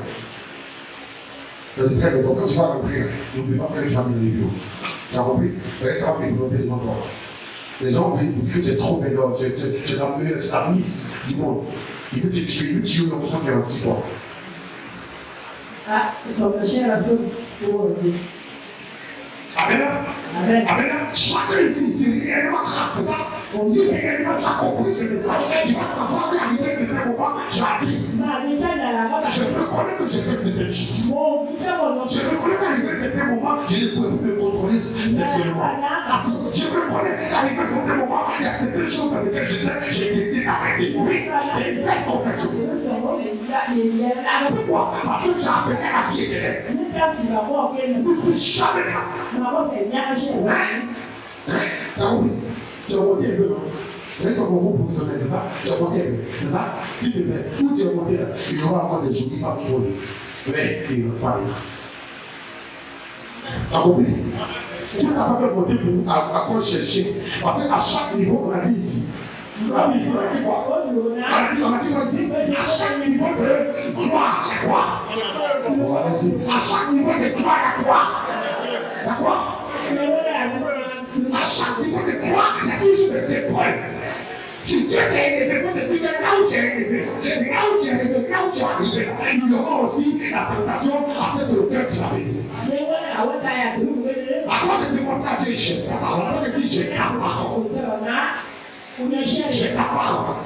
C'est le prêtre, donc quand tu vas rentrer, n'oublie pas ce que tu as mis dans les bureaux. Tu as compris? Tu vas faire volonté devant toi. Les gens oublient que tu es trop belle, tu es la meilleure, tu es la miss du monde. Il veut te tuer, il veut tuer l'option qui est en toi. Amen. Amen. Chacun ici, si réellement c'est ça, si réellement tu as compris ce message, tu vas savoir qu'arrivé certains moments, tu as dit. Je reconnais que j'ai fait certaines choses. Je reconnais qu'arrivé certains moments, je ne pouvais plus me contrôler sexuellement. Je reconnais qu'arrivé certains moments, il y a certaines choses dans lesquelles j'ai décidé d'arrêter. Oui, c'est une belle confession. Pourquoi? Parce que tu as appelé la vie éternelle. Ne fais jamais ça. T'as compris? Tu as monté un peu, non? Tu as comme vous professionnel, c'est ça? Tu as monté un peu, c'est ça? S'il te plaît, où tu es monté là, il y aura encore des jolies femmes qui vont dire. Ouais, il ne va pas aller là. T'as compris? Tu n'as pas fait monter pour encore chercher. Parce qu'à chaque niveau, on a dit ici. On a dit ici, on a dit quoi? On a dit quoi ici? À chaque niveau de gloire, la gloire. À chaque niveau de gloire, la gloire. D'accord? À chaque niveau de gloire, il y a toujours des épreuves. Si Dieu t'a élevé, pour te dire là où tu es élevé, là où tu es élevé, là où tu es arrivé, il y aura aussi la tentation à cette hauteur qui va venir. Avant de demander à Dieu, j'ai ta parole. Avant de dire, j'ai ta parole. J'ai ta parole.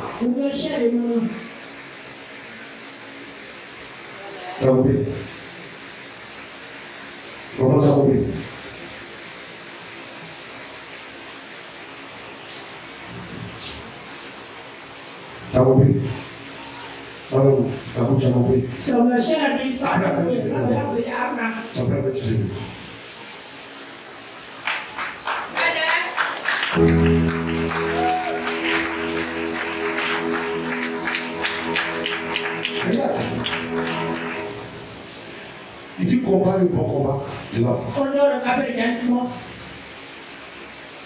Tu as compris? Comment tu as compris? T'as compris? T'as compris? Il dit combat le bon combat de la foi.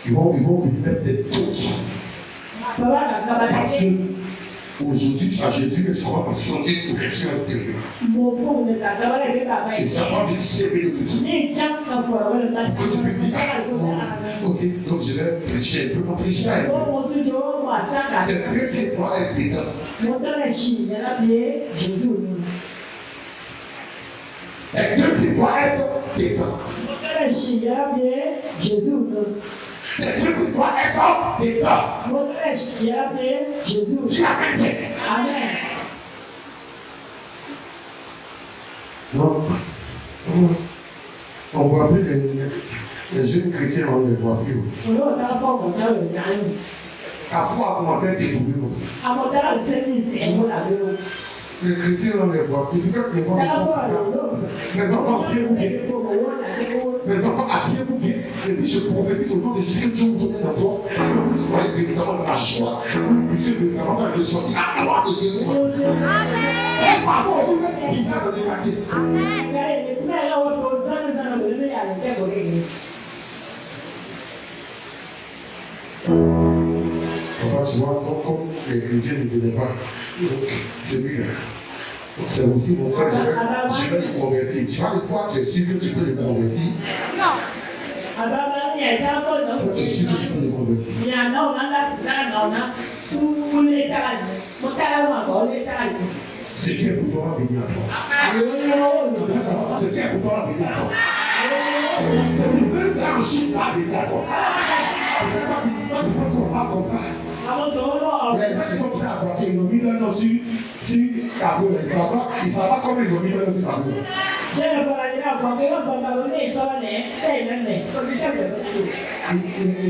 Ils vont lui mettre des doutes. Parce que aujourd'hui tu as Jésus et tu commences à sentir une pression extérieure. Et ça va lui séver le tout. Pourquoi tu peux dire, ok, donc je vais prêcher un peu, on prêche pas un peu. Les deux pieds doivent être dedans. Les deux pieds doivent être dedans. Les deux pieds doivent être dedans. Tu as gagné. Amen. Non. On ne voit plus les jeunes chrétiens, on ne les voit plus. La foi a commencé à être découverte aussi. Les chrétiens, on ne les voit plus. Pourquoi les enfants les enfants habillez-vous bien. Les enfants habillez-vous bien. Et puis je prophétise au nom de Jésus que Dieu vous donne d'abord que vous soyez véritablement dans la joie. Que vous puissiez véritablement faire ressortir la gloire de Dieu. Et parfois aussi, vous êtes bizarre dans les quartiers. Tu vois, comme les chrétiens ne venaient pas, donc c'est lui là. Donc c'est aussi mon frère, je vais les convertir. Tu vas de quoi tu es sûr que tu peux les convertir? Non. Tu es sûr que tu peux les convertir? C'est qui est pour toi venir à toi? C'est qui est pour toi venir à toi? Tu peux faire un chiffre, ça venir à toi. Pourquoi tu penses qu'on parle comme ça? Les gens qui sont prêts à bloquer, ils ont mis leur nom sur Kabul. Ils ne savent pas comment ils ont mis leur nom sur Kabul. Il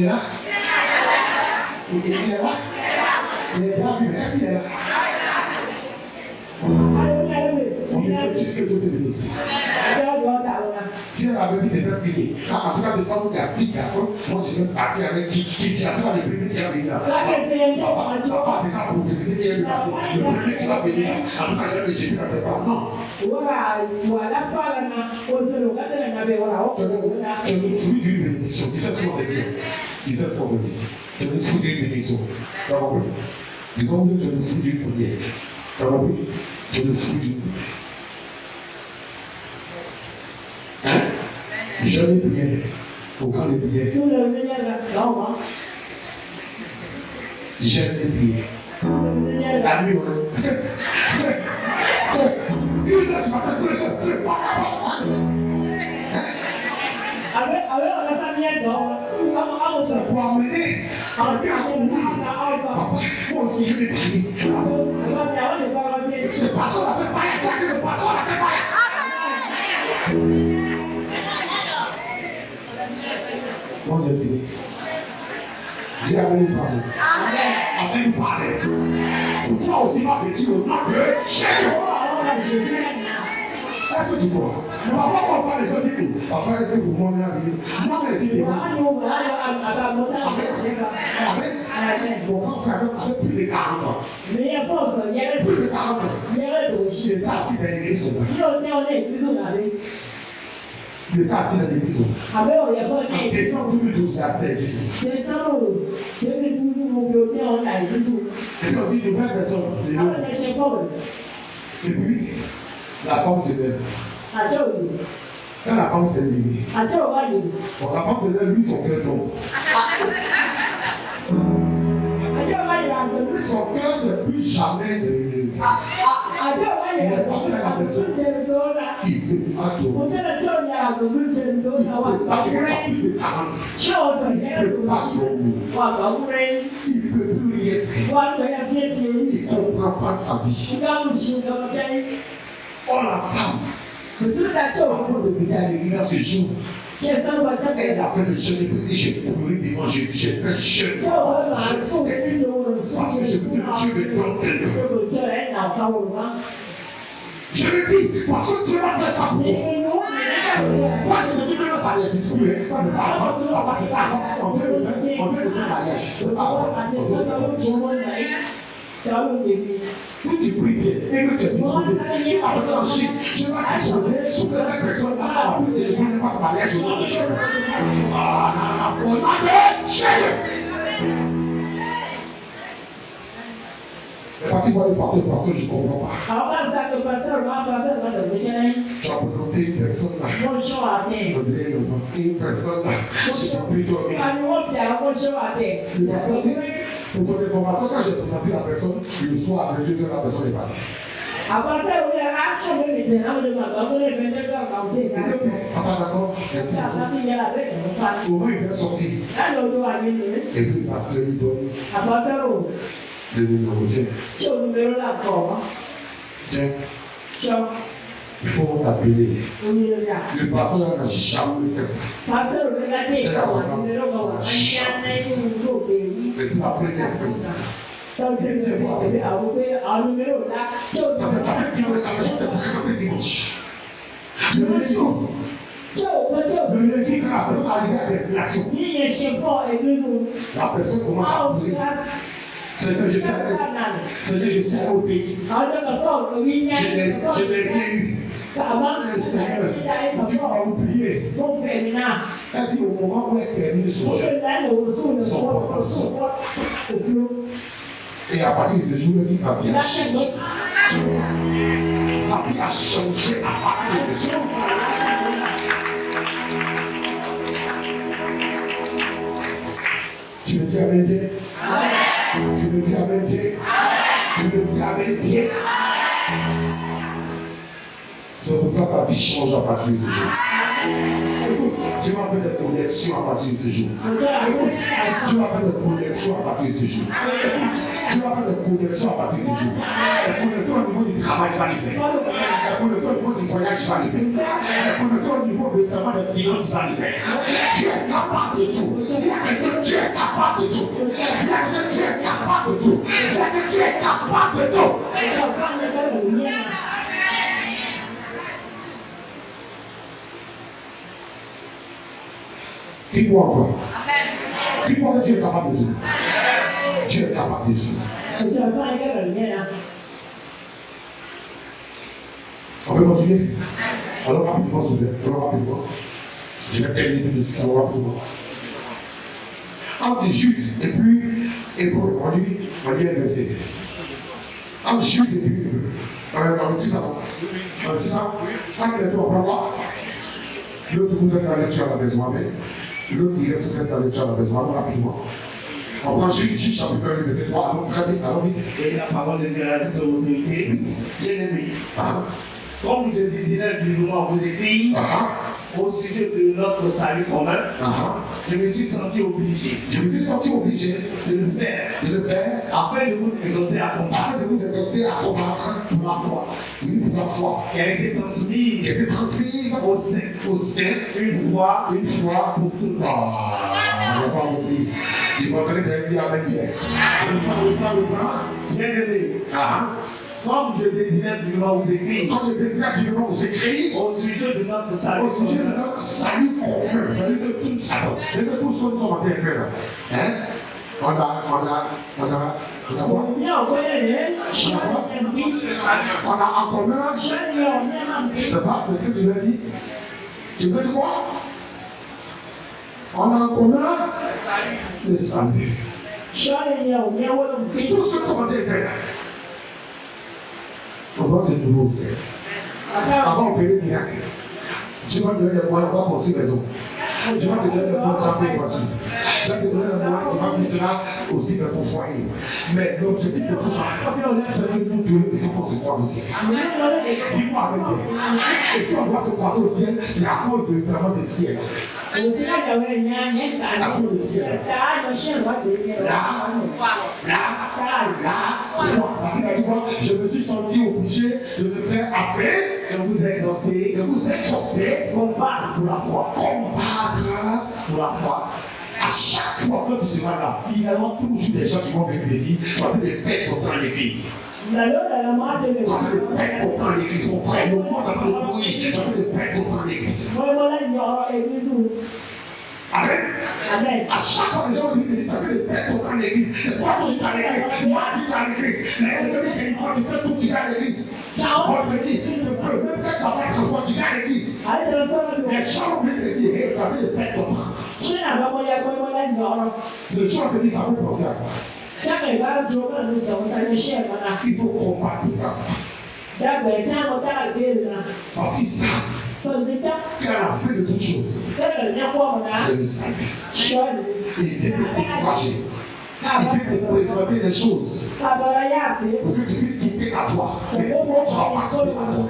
est là? Il est là? Il est là? Est-ce qu'il est là? On dit que Dieu te bénisse. Si elle avait dit que c'était fini, en tout cas, des femmes qui appliquent garçon, moi je vais partir avec qui vient, en tout cas, le premier qui va venir là. Tu vas pas déjà prophétiser qu'il y a le premier qui va venir là. En tout cas, j'ai le Jésus dans ses bras. Non. Tu es le fruit d'une bénédiction. Dis ça ce qu'on te dit. Dis ça ce qu'on te dit. Tu es le fruit d'une bénédiction. Tu as compris? Dis-moi que tu es le fruit d'une prière. Tu as compris? Tu es le fruit d'une prière. Hein? Jamais prière. Aucun des prières. Jamais prière. La nuit, on a. Une heure, tu m'appelles tous les heures. fais pas la porte. C'est pour amener quelqu'un à courir. Papa, moi aussi je vais parler. Ce pasteur l'a fait faillite. Le pasteur l'a fait faillite. Moi j'ai fini. J'ai amené nous parler. Amené nous parler. Pour toi aussi, ma petite, au nom de Jésus. Est-ce que tu crois? Papa, on parle des gens qui disent, papa, est-ce que vous m'en avez dit? Moi, mais c'est des gens. Amen. Mon grand frère avait plus de 40 ans. Plus de 40 ans. Il était assis dans l'église. Il était assis dans l'église. En décembre 2012, il est assis dans l'église. Et puis on dit, nouvelle personne. Et puis, la femme se lève. Quand la femme s'est levée, la femme se lève, lui, son cœur tombe. Son cœur, c'est plus jamais de l'élever. Il est parti à la maison. Il peut pas tomber. Il peut pas tomber. Il a plus de 40 ans. Il ne peut pas tomber. Il ne peut plus rien faire. Il ne comprend pas sa vie. Oh la femme, avant de venir à l'église ce jour, elle a fait le jeûne et dit j'ai couru devant Jésus, j'ai fait jeûne. Je sais, parce que je veux que Dieu me donne quelqu'un. Je le dis, parce que Dieu va faire ça pour toi. Moi je te dis que ça n'existe plus, ça c'est pas avant, papa c'est pas avant, on vient de faire mariage, c'est pas avant, on vient de faire mariage. Si tu pries bien et que tu es disposé, tu vas marcher, tu vas disposer pour que cette personne n'a pas plus de ne pas mariage au nom de Jésus. Ah, au nom de Jésus. C'est parti voir le pasteur, parce que je ne comprends pas. Tu as présenté une personne là. On dirait un enfant. Une personne là. Je n'ai plus dormi. Le pasteur dit, pour ton information, quand j'ai présenté la personne, le soir, avec 2 heures, la personne est partie. Papa, d'accord, merci. Au moins, il vient sortir. Et puis, le pasteur lui donne le numéro. Tiens. Il faut t'appeler. Le pasteur n'a jamais fait ça. C'est la première fois. Ça s'est passé dimanche. Le lundi, quand la personne arrive à destination, la personne commence à prier. Seigneur, je suis allé au pays. Je n'ai rien eu. Seigneur, tu m'as oublié. Elle dit au moment où elle termine son portable. Et à partir de ce jour, elle dit sa vie a changé. Sa vie a changé à partir de ce jour. Tu me dis avec bien? Tu me dis avec bien? Tu me dis avec bien? C'est pour ça que ta vie change à partir de ce jour. Écoute, tu vas faire des connexions à partir de ce jour. Écoute, tu vas faire des connexions à partir de ce jour. Écoute, tu vas faire des connexions à partir de ce jour. Les connexions au niveau du travail va les faire. Les connexions au niveau du voyage va les faire. Les connexions au niveau notamment des finances va les faire. Tu es capable de tout. Dis à quelqu'un, tu es capable de tout. Dis à quelqu'un, tu es capable de tout. Dis à quelqu'un, tu es capable de tout. Qui croit ça? Qui croit que Dieu est capable de tout? Dieu est capable de tout. On peut continuer? Alors rapidement, s'il vous plaît. Alors rapidement. Je vais terminer tout de suite. Alors rapidement. Entre Jude et puis Hébreu, on lit un verset. Entre Jude et puis Hébreu. On dit ça? On dit ça? Entre les deux, on va voir. L'autre, vous faites la lecture à la maison, amen. L'autre, il reste fait la lecture à la maison, rapidement. On prend Jude, chapitre 1, verset 3, allons très vite, allons vite. Et la parole de Dieu a son autorité. Bien-aimé. Comme je désirais vivement vous écrire au sujet de notre salut commun, je me suis senti obligé. Je me suis senti obligé de le faire. Afin de vous exhorter à combattre. Pour la foi. Oui, pour la foi. Qui a été transmise. Au sein. Une fois pour toutes. On n'a pas compris. Il pensait que j'allais dire avec bien. Bien aimé. Comme je désirais vivement vous écrire. Au sujet de notre salut commun. Je vais tous commenter faire là. On a en commun. C'est ça, c'est ce que tu veux dire. Tu veux dire quoi? On a en commun le salut. Tout ce qu'on va faire. On va se trouver c'est. Avant, on peut le miracle. Tu vas donner les moyens, on va construire les maisons. Tu vas te donner les moyens, tu vas payer voiture. Tu vas te donner les moyens, tu vas dire cela aussi dans ton foyer. Mais l'objectif de tout ça, c'est que nous deux, il faut qu'on se croise au ciel. Dis-moi avec bien. Et si on doit se croiser au ciel, c'est à cause de vraiment des ciels. À cause des ciels. Je me suis senti obligé de le faire afin de vous exhorter, combattre pour la foi. Pour la foi. À chaque fois que tu seras là, il y aura toujours des gens qui vont venir te dire, tu as des bêtes contre l'église. Tu as des bêtes contre l'église, mon frère. Le monde a fait le bruit. Tu as des bêtes contre l'église. Amen. À chaque fois que les gens disent que tu as des bêtes contre l'église, c'est toi qui es à l'église. Moi qui suis à l'église. Mais le demi dit, quand tu fais tout, tu vas à l'église. On me dit, même quand tu vas pas transport, tu vas à l'église. Les gens viennent te dire, hey, tu as des bêtes contre. Les gens te disent, ça peut penser à ça. Il faut combattre tout à ça. Parce que ça, qu'à la fin de toute chose, c'est le salut. Il vient te décourager. Il vient te présenter des choses pour que tu puisses quitter la foi. Mais pourquoi tu ne vas pas quitter la foi?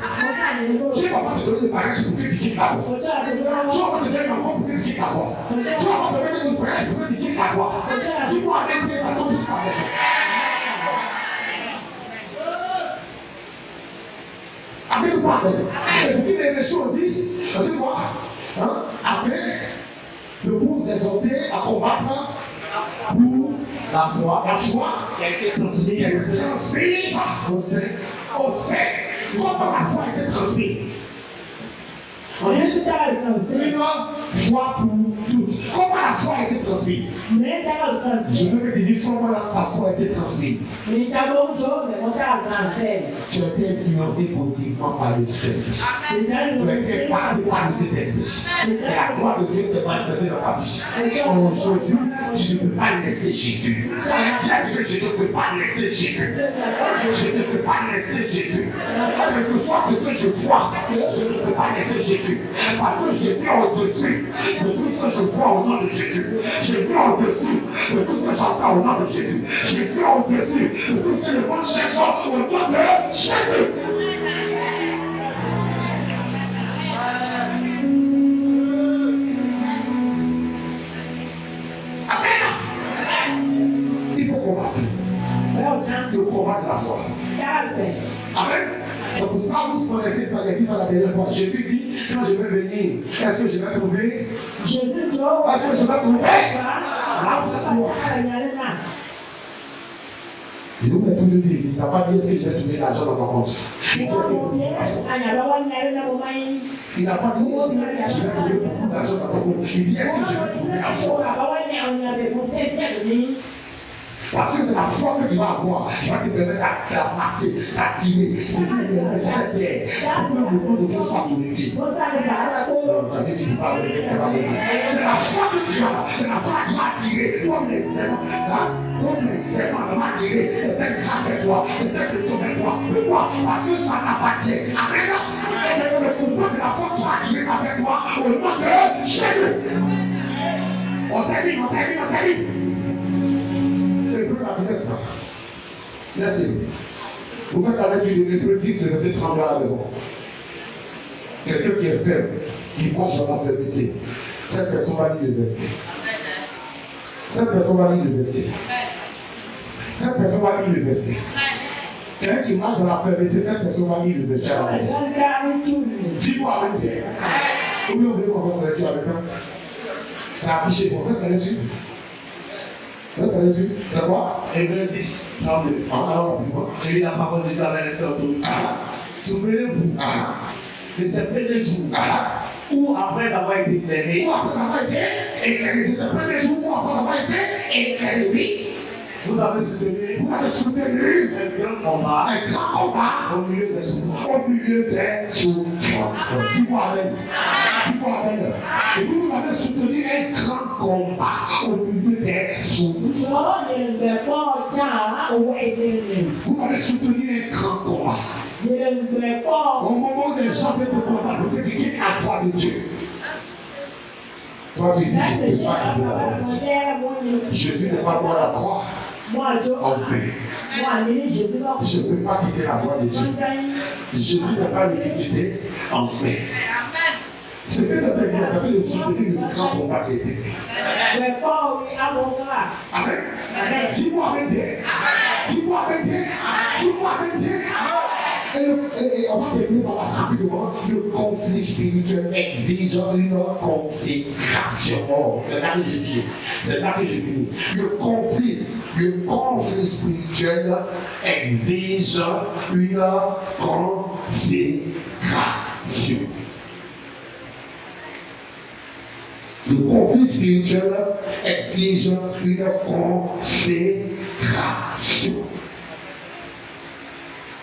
Tu ne vas pas te donner le bagage pour que tu quittes la foi. Tu ne vas pas te donner un enfant pour que tu quittes la foi. Tu ne vas pas te donner une voyage pour que tu quittes la foi. Tu dois aller ça tombe sur ta maison. Avec quoi? Et ce qui est les choses dit, tu vois, afin de vous exhorter à combattre pour la foi qui a été transmise au sein. Comment la foi a été transmise? On dit une foi pour toutes. Comment la foi a été transmise? Je veux que tu dises comment la foi a été transmise. Tu as été influencé positivement par l'Esprit. Tu as été parlé par le Saint-Esprit. Et la gloire de Dieu s'est manifestée dans ta vie. Aujourd'hui, tu ne peux pas laisser Jésus. Je ne peux pas laisser Jésus. Je ne peux pas laisser Jésus. Quel que soit ce que je vois, je ne peux pas laisser Jésus. Parce que Jésus est au-dessus de tout ce que je vois au nom de Jésus. Jésus est au-dessus de tout ce que j'entends au nom de Jésus. Jésus est au-dessus de tout ce que le monde cherche au nom de Jésus. Amen. Il faut combattre. Il faut combattre la foi. Amen. C'est pour ça que vous connaissez ça, il a dit ça la dernière fois. Jésus dit, quand je vais venir, est-ce que je vais trouver? Est-ce que je vais trouver? La foi. Je vous ai toujours dit ici, il n'a pas dit est-ce que je vais trouver l'argent dans mon compte. Il n'a pas dit je vais trouver beaucoup d'argent dans mon compte. Il dit est-ce que je vais trouver la foi? Parce que c'est la foi que tu vas avoir qui va te permettre d'attraper, d'attirer ce qui est sur la terre. Pour que le nom de Dieu soit glorifié. Jamais tu ne parles de c'est la foi que tu as, c'est la foi qui va attirer comme les aimants. Comme les aimants, ça va attirer certaines grâces vers toi, certaines personnes vers toi. Pourquoi? Parce que ça t'appartient. Amen. Et le pouvoir de la foi qui va attirer ça vers toi au nom de Jésus. On termine. Ça. Merci. Vous faites la lecture de l'Hébreu 10, le verset 32 à la maison. Quelqu'un qui est faible, qui marche dans la faiblité. Cette personne va lire le verset. Cette personne va lire le verset. Cette personne va lire le verset. Quelqu'un qui marche dans la faiblité, cette personne va lire le verset. Dis-moi avec bien. Combien vous voulez qu'on fasse la lecture avec moi? C'est affiché pour faire la lecture. C'est quoi? Hébreux 10, 32. Alors, dis-moi. J'ai lu la parole de Dieu avec l'esprit. Souvenez-vous de ce premier jour où, après avoir été éclairé, Ce premier jour où après avoir été éclairé, vous avez soutenu un grand combat au milieu des souffrances. Dis-moi Amen. Et vous avez soutenu un grand combat au milieu des souffrances. Vous avez soutenu un grand combat. Au moment où les gens viennent te combattre, tu dis à toi de Dieu. Toi, tu dis, je ne peux pas quitter la croix de Dieu. Jésus n'est pas mort à la croix. En fait, je ne peux pas quitter la voie de Dieu. Jésus n'est pas ressuscité en fait. Ce que tu as dit, tu avais le souvenir du grand combat qui a été fait. Amen. Dis-moi avec bien. Dis-moi avec bien. Dis-moi avec bien. Et on va terminer par la rapidement. Le conflit spirituel exige une consécration. Oh, c'est là que j'ai fini. C'est là que j'ai fini. Le conflit spirituel exige une consécration. Le conflit spirituel exige une consécration.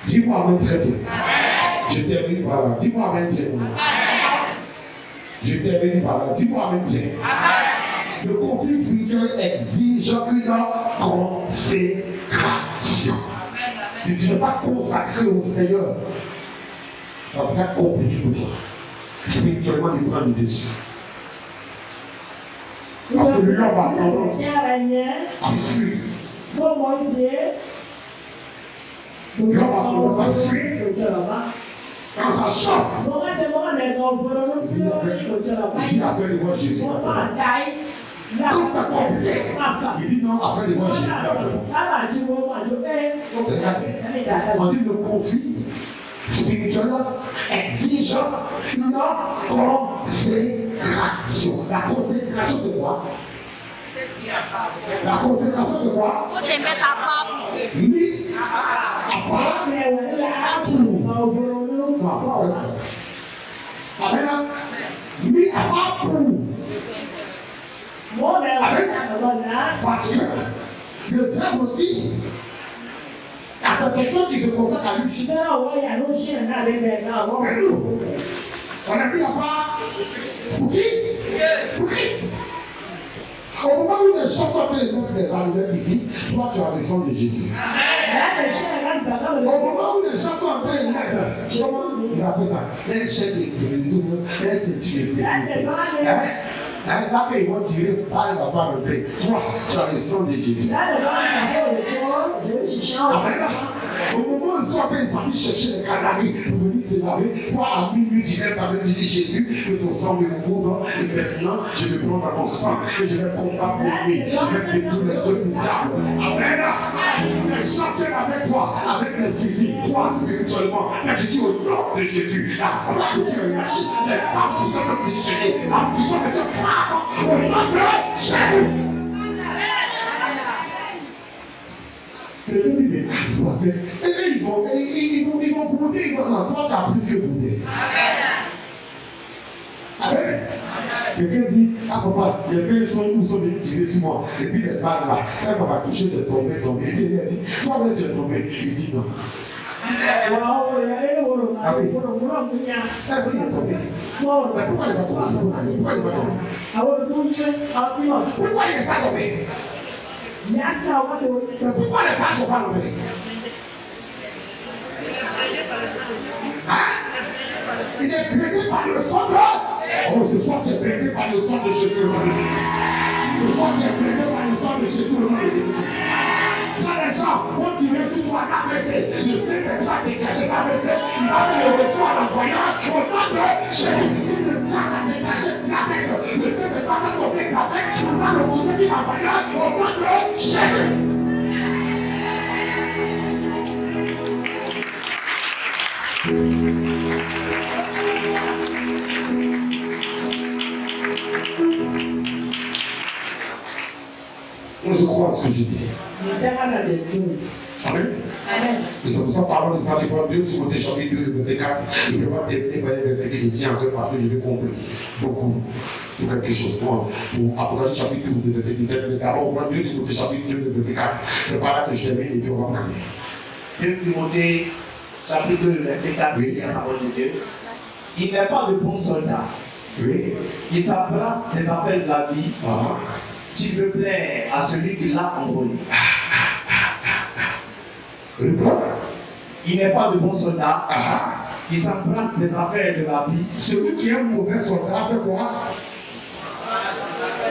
Dis-moi même très bien. Je termine par là. Dis-moi même bien. Je termine par là. Dis-moi même bien. Le conflit spirituel exige une consécration. Si tu n'es pas consacré au Seigneur, ça sera compliqué pour toi. Spirituellement, il prend le dessus. Parce que le lion va tendance à fuir. Le lion va tendance à fuir. Quand ça chauffe, il dit après de voir Jésus. Quand ça compliqué, il dit non, après de voir Jésus. Là, c'est bon. On dit le conflit spirituel exige une consécration. La consécration, c'est quoi? La consécration, c'est quoi? Pour te mettre à part pour Dieu. Mis à part. Amen. Mis à part pour. Amen. Parce que le diable aussi, à cette personne qui se consacre à lui, on a mis à part pour qui? Pour Christ. Au moment où les gens sont en train de mettre des allumettes ici, toi tu as le sang de Jésus. Au moment où les gens sont en train de mettre, comment ils appellent ça? Un chef de sécurité, un ceinture de sécurité. Là qu'ils vont tirer, pas il ne va pas rentrer. Toi, tu as le sang de Jésus. Amen. Au moment où ils sont en train de partir chercher les canaries pour venir se laver, toi à minuit tu restes avec Jésus, que ton sang me couvre, et maintenant je vais prendre ton sang et je vais combattre l'ennemi, je vais détruire les œuvres du diable. Amen. Les gens viennent avec toi, avec les physiques, toi spirituellement, mais tu dis au nom de Jésus, la croix de Dieu est lâchée, les âmes sont en train de déchaîner, la puissance de Dieu frappe au nom de Jésus. Quelqu'un dit, mais toi, et ils vont bouder, ils vont non, toi tu as plus que bouder. Amen. Quelqu'un dit, ah papa, j'ai fait son coup, sont venus tirer sur moi, et puis les balles là, quand ça va toucher, tu es tombé, et puis il a dit, toi-même tu es tombé, il dit non. Ah oui. Est-ce qu'il est tombé? Mais pourquoi il n'est pas tombé? Pourquoi il n'est pas tombé? Pourquoi il n'est pas tombé? Mais pourquoi les pas sont pas tombés? Hein? Il est prêté par le sang de... Oh, ce soir tu es prêté par le sang de Jésus. Ce soir tu es prêté par le sang de Jésus. Quand les gens vont tirer sur toi la verset, je sais que tu vas dégager la verset. Il va te le retour à l'envoyeur. Au nom de Jésus, il ne tient à dégager diabète. Le fait de pas tomber diabète, tu vas le retour de l'envoyeur. Au nom de Jésus. Moi, je crois à ce que je dis. Amen. Et c'est pour ça, parlant de ça, je prends 2 Timothée chapitre 2, verset 4. Je ne peux pas terminer par les versets qui me tiennent en cœur parce que je l'ai compris beaucoup pour quelque chose. Pour Apocalypse chapitre 12, verset 17, mais d'abord, on prend 2 Timothée chapitre 2, verset 4. C'est par là que je termine et puis on va prier. 2 Timothée chapitre 2, verset 4, oui. La parole de Dieu. Il n'est pas de bon soldat. Oui. Il s'embrasse des affaires de la vie. S'il veut plaire à celui qui l'a enrôlé. Il n'est pas de bon soldat. Il s'embrasse des affaires de la vie. Celui qui est un mauvais soldat fait quoi?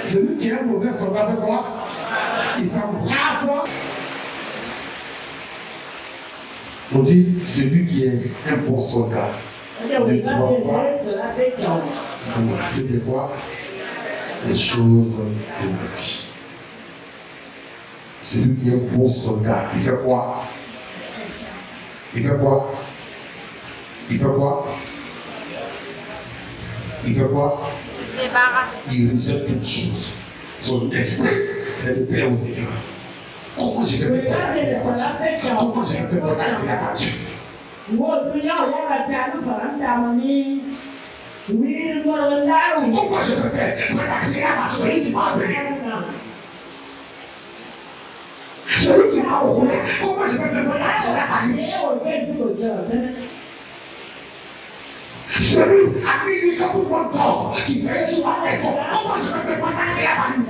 Celui qui est un mauvais soldat fait quoi? Il s'embrasse. On dit celui qui est un bon soldat ne doit pas s'embrasser de quoi? Les choses de la vie. Celui qui est un bon soldat, il fait quoi? Il fait quoi? Il fait quoi? Il fait quoi? Il rejette toutes choses. Son esprit, c'est de plaire au Seigneur. Comment je vais faire pour comment je vais faire pour agréer à Dieu? Comment je vais faire pour agréer à celui qui m'a appelé? Celui qui m'a enrôlé, comment je vais faire pour agréer à lui? Celui à qui il y a tout mon temps, qui fait sur ma maison, comment je vais faire pour agréer à lui?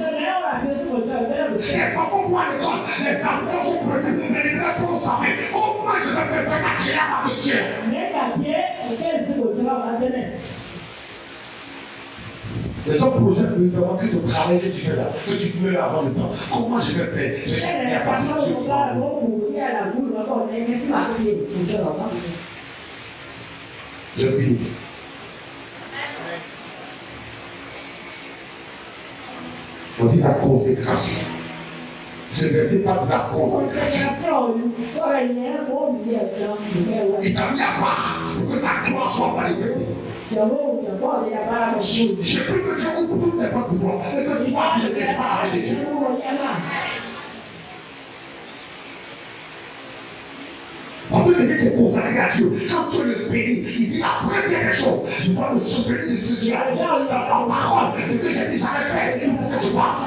Les enfants vont à l'école, les assistants sont prévus, mais les drapeaux sont savés. Comment je vais faire pour agréer à Dieu? Les gens projettent évidemment que le travail que tu fais là, que tu pouvais avoir le temps. Comment je vais faire? Il n'y a pas de Dieu. Je finis. On dit la consécration. Ce verset parle de la consécration. Il t'a mis à part pour que sa gloire soit manifestée. J'ai pris que Dieu ouvre toutes les portes pour toi et que tu parles de l'espoir avec Dieu. Parce que quelqu'un qui est consacré à Dieu, quand Dieu le bénit, il dit la première des choses, je dois me souvenir de ce que Dieu a dit dans sa parole, ce que j'ai déjà fait, il faut que je fasse.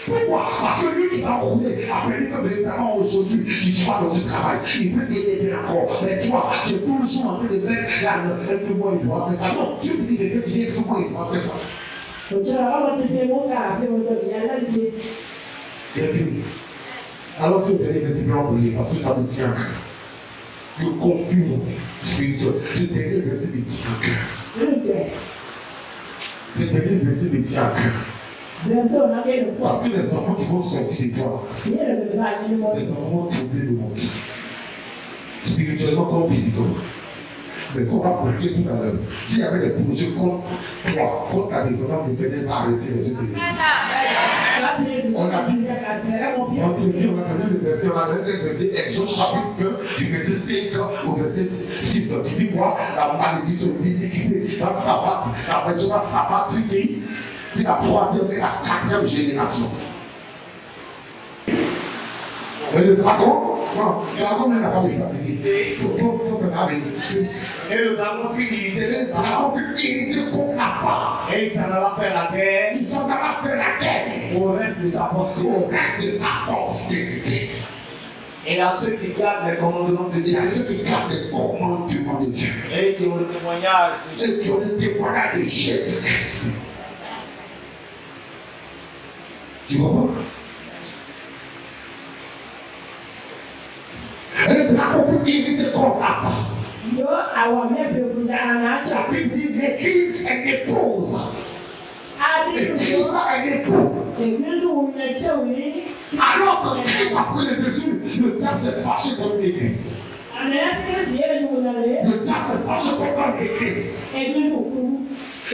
Pourquoi? Parce que lui qui t'a enrôlé a permis que véritablement aujourd'hui tu sois dans ce travail. Il peut t'aider encore. Mais toi, tu es toujours en train de mettre là, un peu moins, il doit faire ça. Non, Dieu te dit de faire, tu dis, un peu moins, il doit faire ça. J'ai fini. Alors que le dernier verset blanc pour lui, parce que ça me tient à cœur. Le conflit spirituel. Ce dernier verset me tient à cœur. Ce dernier verset me tient à cœur. Parce que les enfants qui vont sortir de toi, les enfants vont tomber de mon pied. Spirituellement comme physiquement. Mais qu'on va prier tout à l'heure. S'il y avait des projets contre toi, contre ta descendance, l'éternel va arrêter les yeux de Dieu. On a dit, vendredi, on a donné le verset, on a donné le verset Exode chapitre 2, du verset 5 au verset 6. Qui dit quoi? La malédiction, l'iniquité va s'abattre, la personne va s'abattre, qui dit la 3e et la 4e génération. Et le dragon, non, le dragon n'a pas de place ici. Et le dragon fut irrité contre la femme. Et il s'en alla faire la guerre. Il s'en alla faire la guerre. Au reste de sa postérité. Et à ceux qui gardent les commandements de Dieu. Et à ceux qui gardent les commandements de Dieu. Et qui ont le témoignage de Jésus-Christ. Tu comprends? Et le dragon fut irrité contre la femme. La Bible dit l'église est épouse. Et Christ a un époux. Alors que Christ a pris le dessus, le diable s'est fâché contre l'Église. Le diable s'est fâché contre l'Église. Et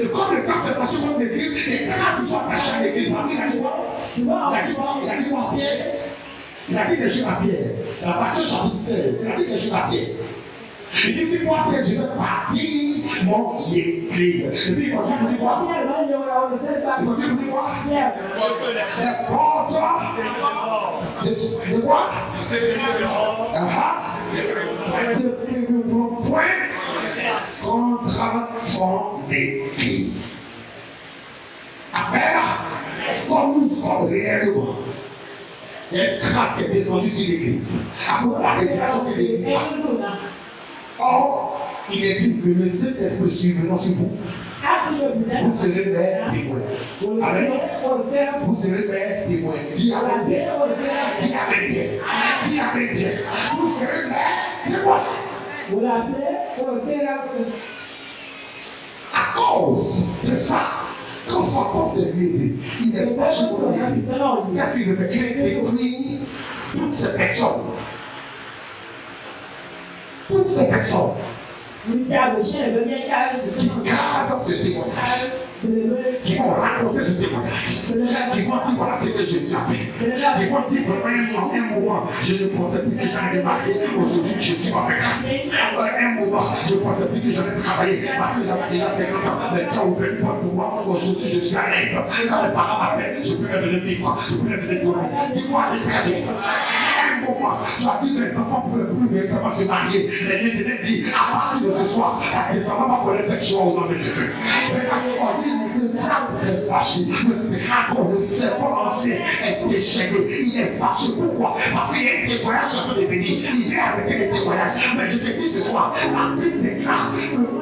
quand le diable s'est fâché contre l'Église, les grâces qui sont attachées à l'Église, parce qu'il a dit quoi? Il a dit quoi à Pierre? Il a dit quelque chose à Pierre. Dans Matthieu chapitre 16, il a dit quelque chose à Pierre. Il dit, c'est moi, Pierre, je vais partir mon Église. Et puis, il continue de dire quoi? Il continue de dire quoi? Les portes de quoi? De point contre son Église. Après là, comme nous sommes réellement, il y a une grâce qui est descendue sur l'Église. À cause de la révélation de l'Église. Or, il est dit que le Saint-Esprit suivra sur vous. Vous serez mes témoins. Amen. Vous serez mes témoins. Dis avec bien. Dis avec bien. Dis avec bien. Vous serez mes témoins. À cause de ça, quand Satan s'est levé, il est fâché pour l'Église. Qu'est-ce qu'il veut faire? Il a détruit toutes ces personnes. Toutes ces personnes qui gardent ce témoignage, qui vont raconter ce témoignage, qui vont dire voilà ce que Jésus a fait, qui vont dire vraiment en un moment, je ne pensais plus que j'allais démarrer, aujourd'hui Jésus m'a fait grâce. Un moment, je ne pensais plus que j'allais travailler parce que j'avais déjà 50 ans, mais Dieu a ouvert une porte pour moi, aujourd'hui je suis à l'aise. Quand mes parents m'appellent, je peux leur donner 10 francs, je peux leur donner 2 francs. Dis-moi, très bien. Un moment, tu as dit que les enfants ne pouvaient plus véritablement se marier, mais l'Éternel dit, à partir de ce soir, les enfants vont connaître cette chose au nom de Jésus. Le diable s'est fâché, le dragon, le serpent ancien est déchaîné, il est fâché. Pourquoi? Parce qu'il y a un témoignage sur le devenir, il vient avec les témoignages. Mais je te dis ce soir, la Bible déclare que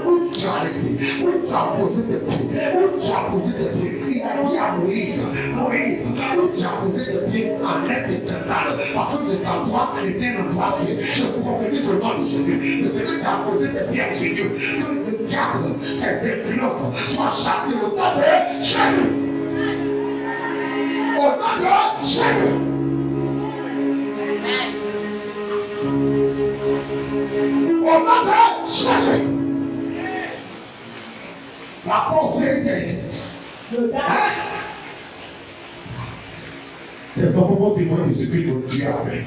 où tu as été, où tu as posé tes pieds, où tu as posé tes pieds, il a dit à Moïse, Moïse, où tu as posé tes pieds en l'air des sandales, parce que cet endroit était un endroit saint. Je prophétise au nom de Jésus, de ce que tu as posé tes pieds sur Dieu, que le diable, ses influences, soient chassées au nom de Jésus. Au nom de Jésus. Au nom de Jésus. La prospérité. Les enfants vont témoigner de ce que Dieu a fait.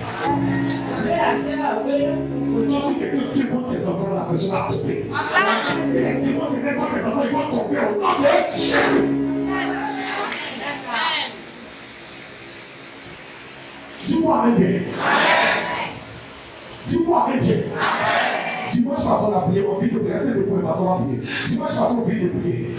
Si quelqu'un tient contre tes enfants, la personne va tomber. Et les témoins, c'est contre tes enfants, ils vont tomber au nom de Jésus. Dis-moi avec bien. Dis-moi avec bien. Dimanche passé, on a prié, on vit de prier. Est-ce que le premier passé, on a prié? Dimanche passé, on vit de prier.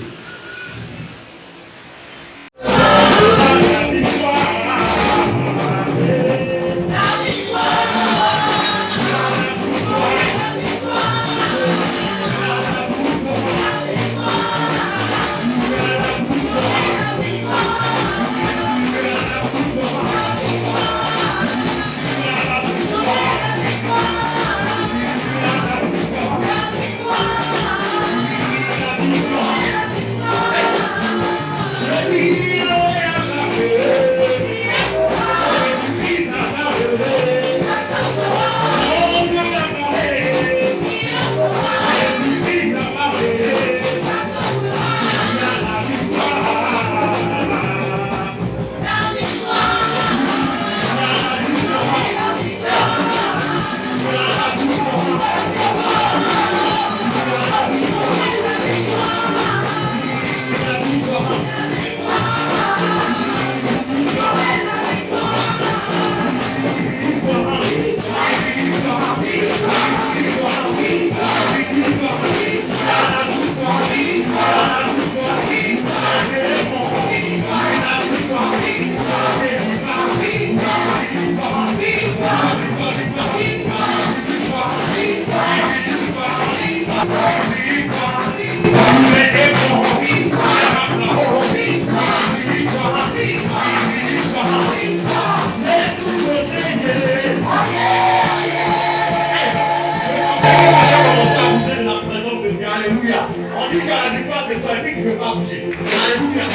On dit qu'à la défense, c'est ça, il ne peut pas bouger. Alléluia.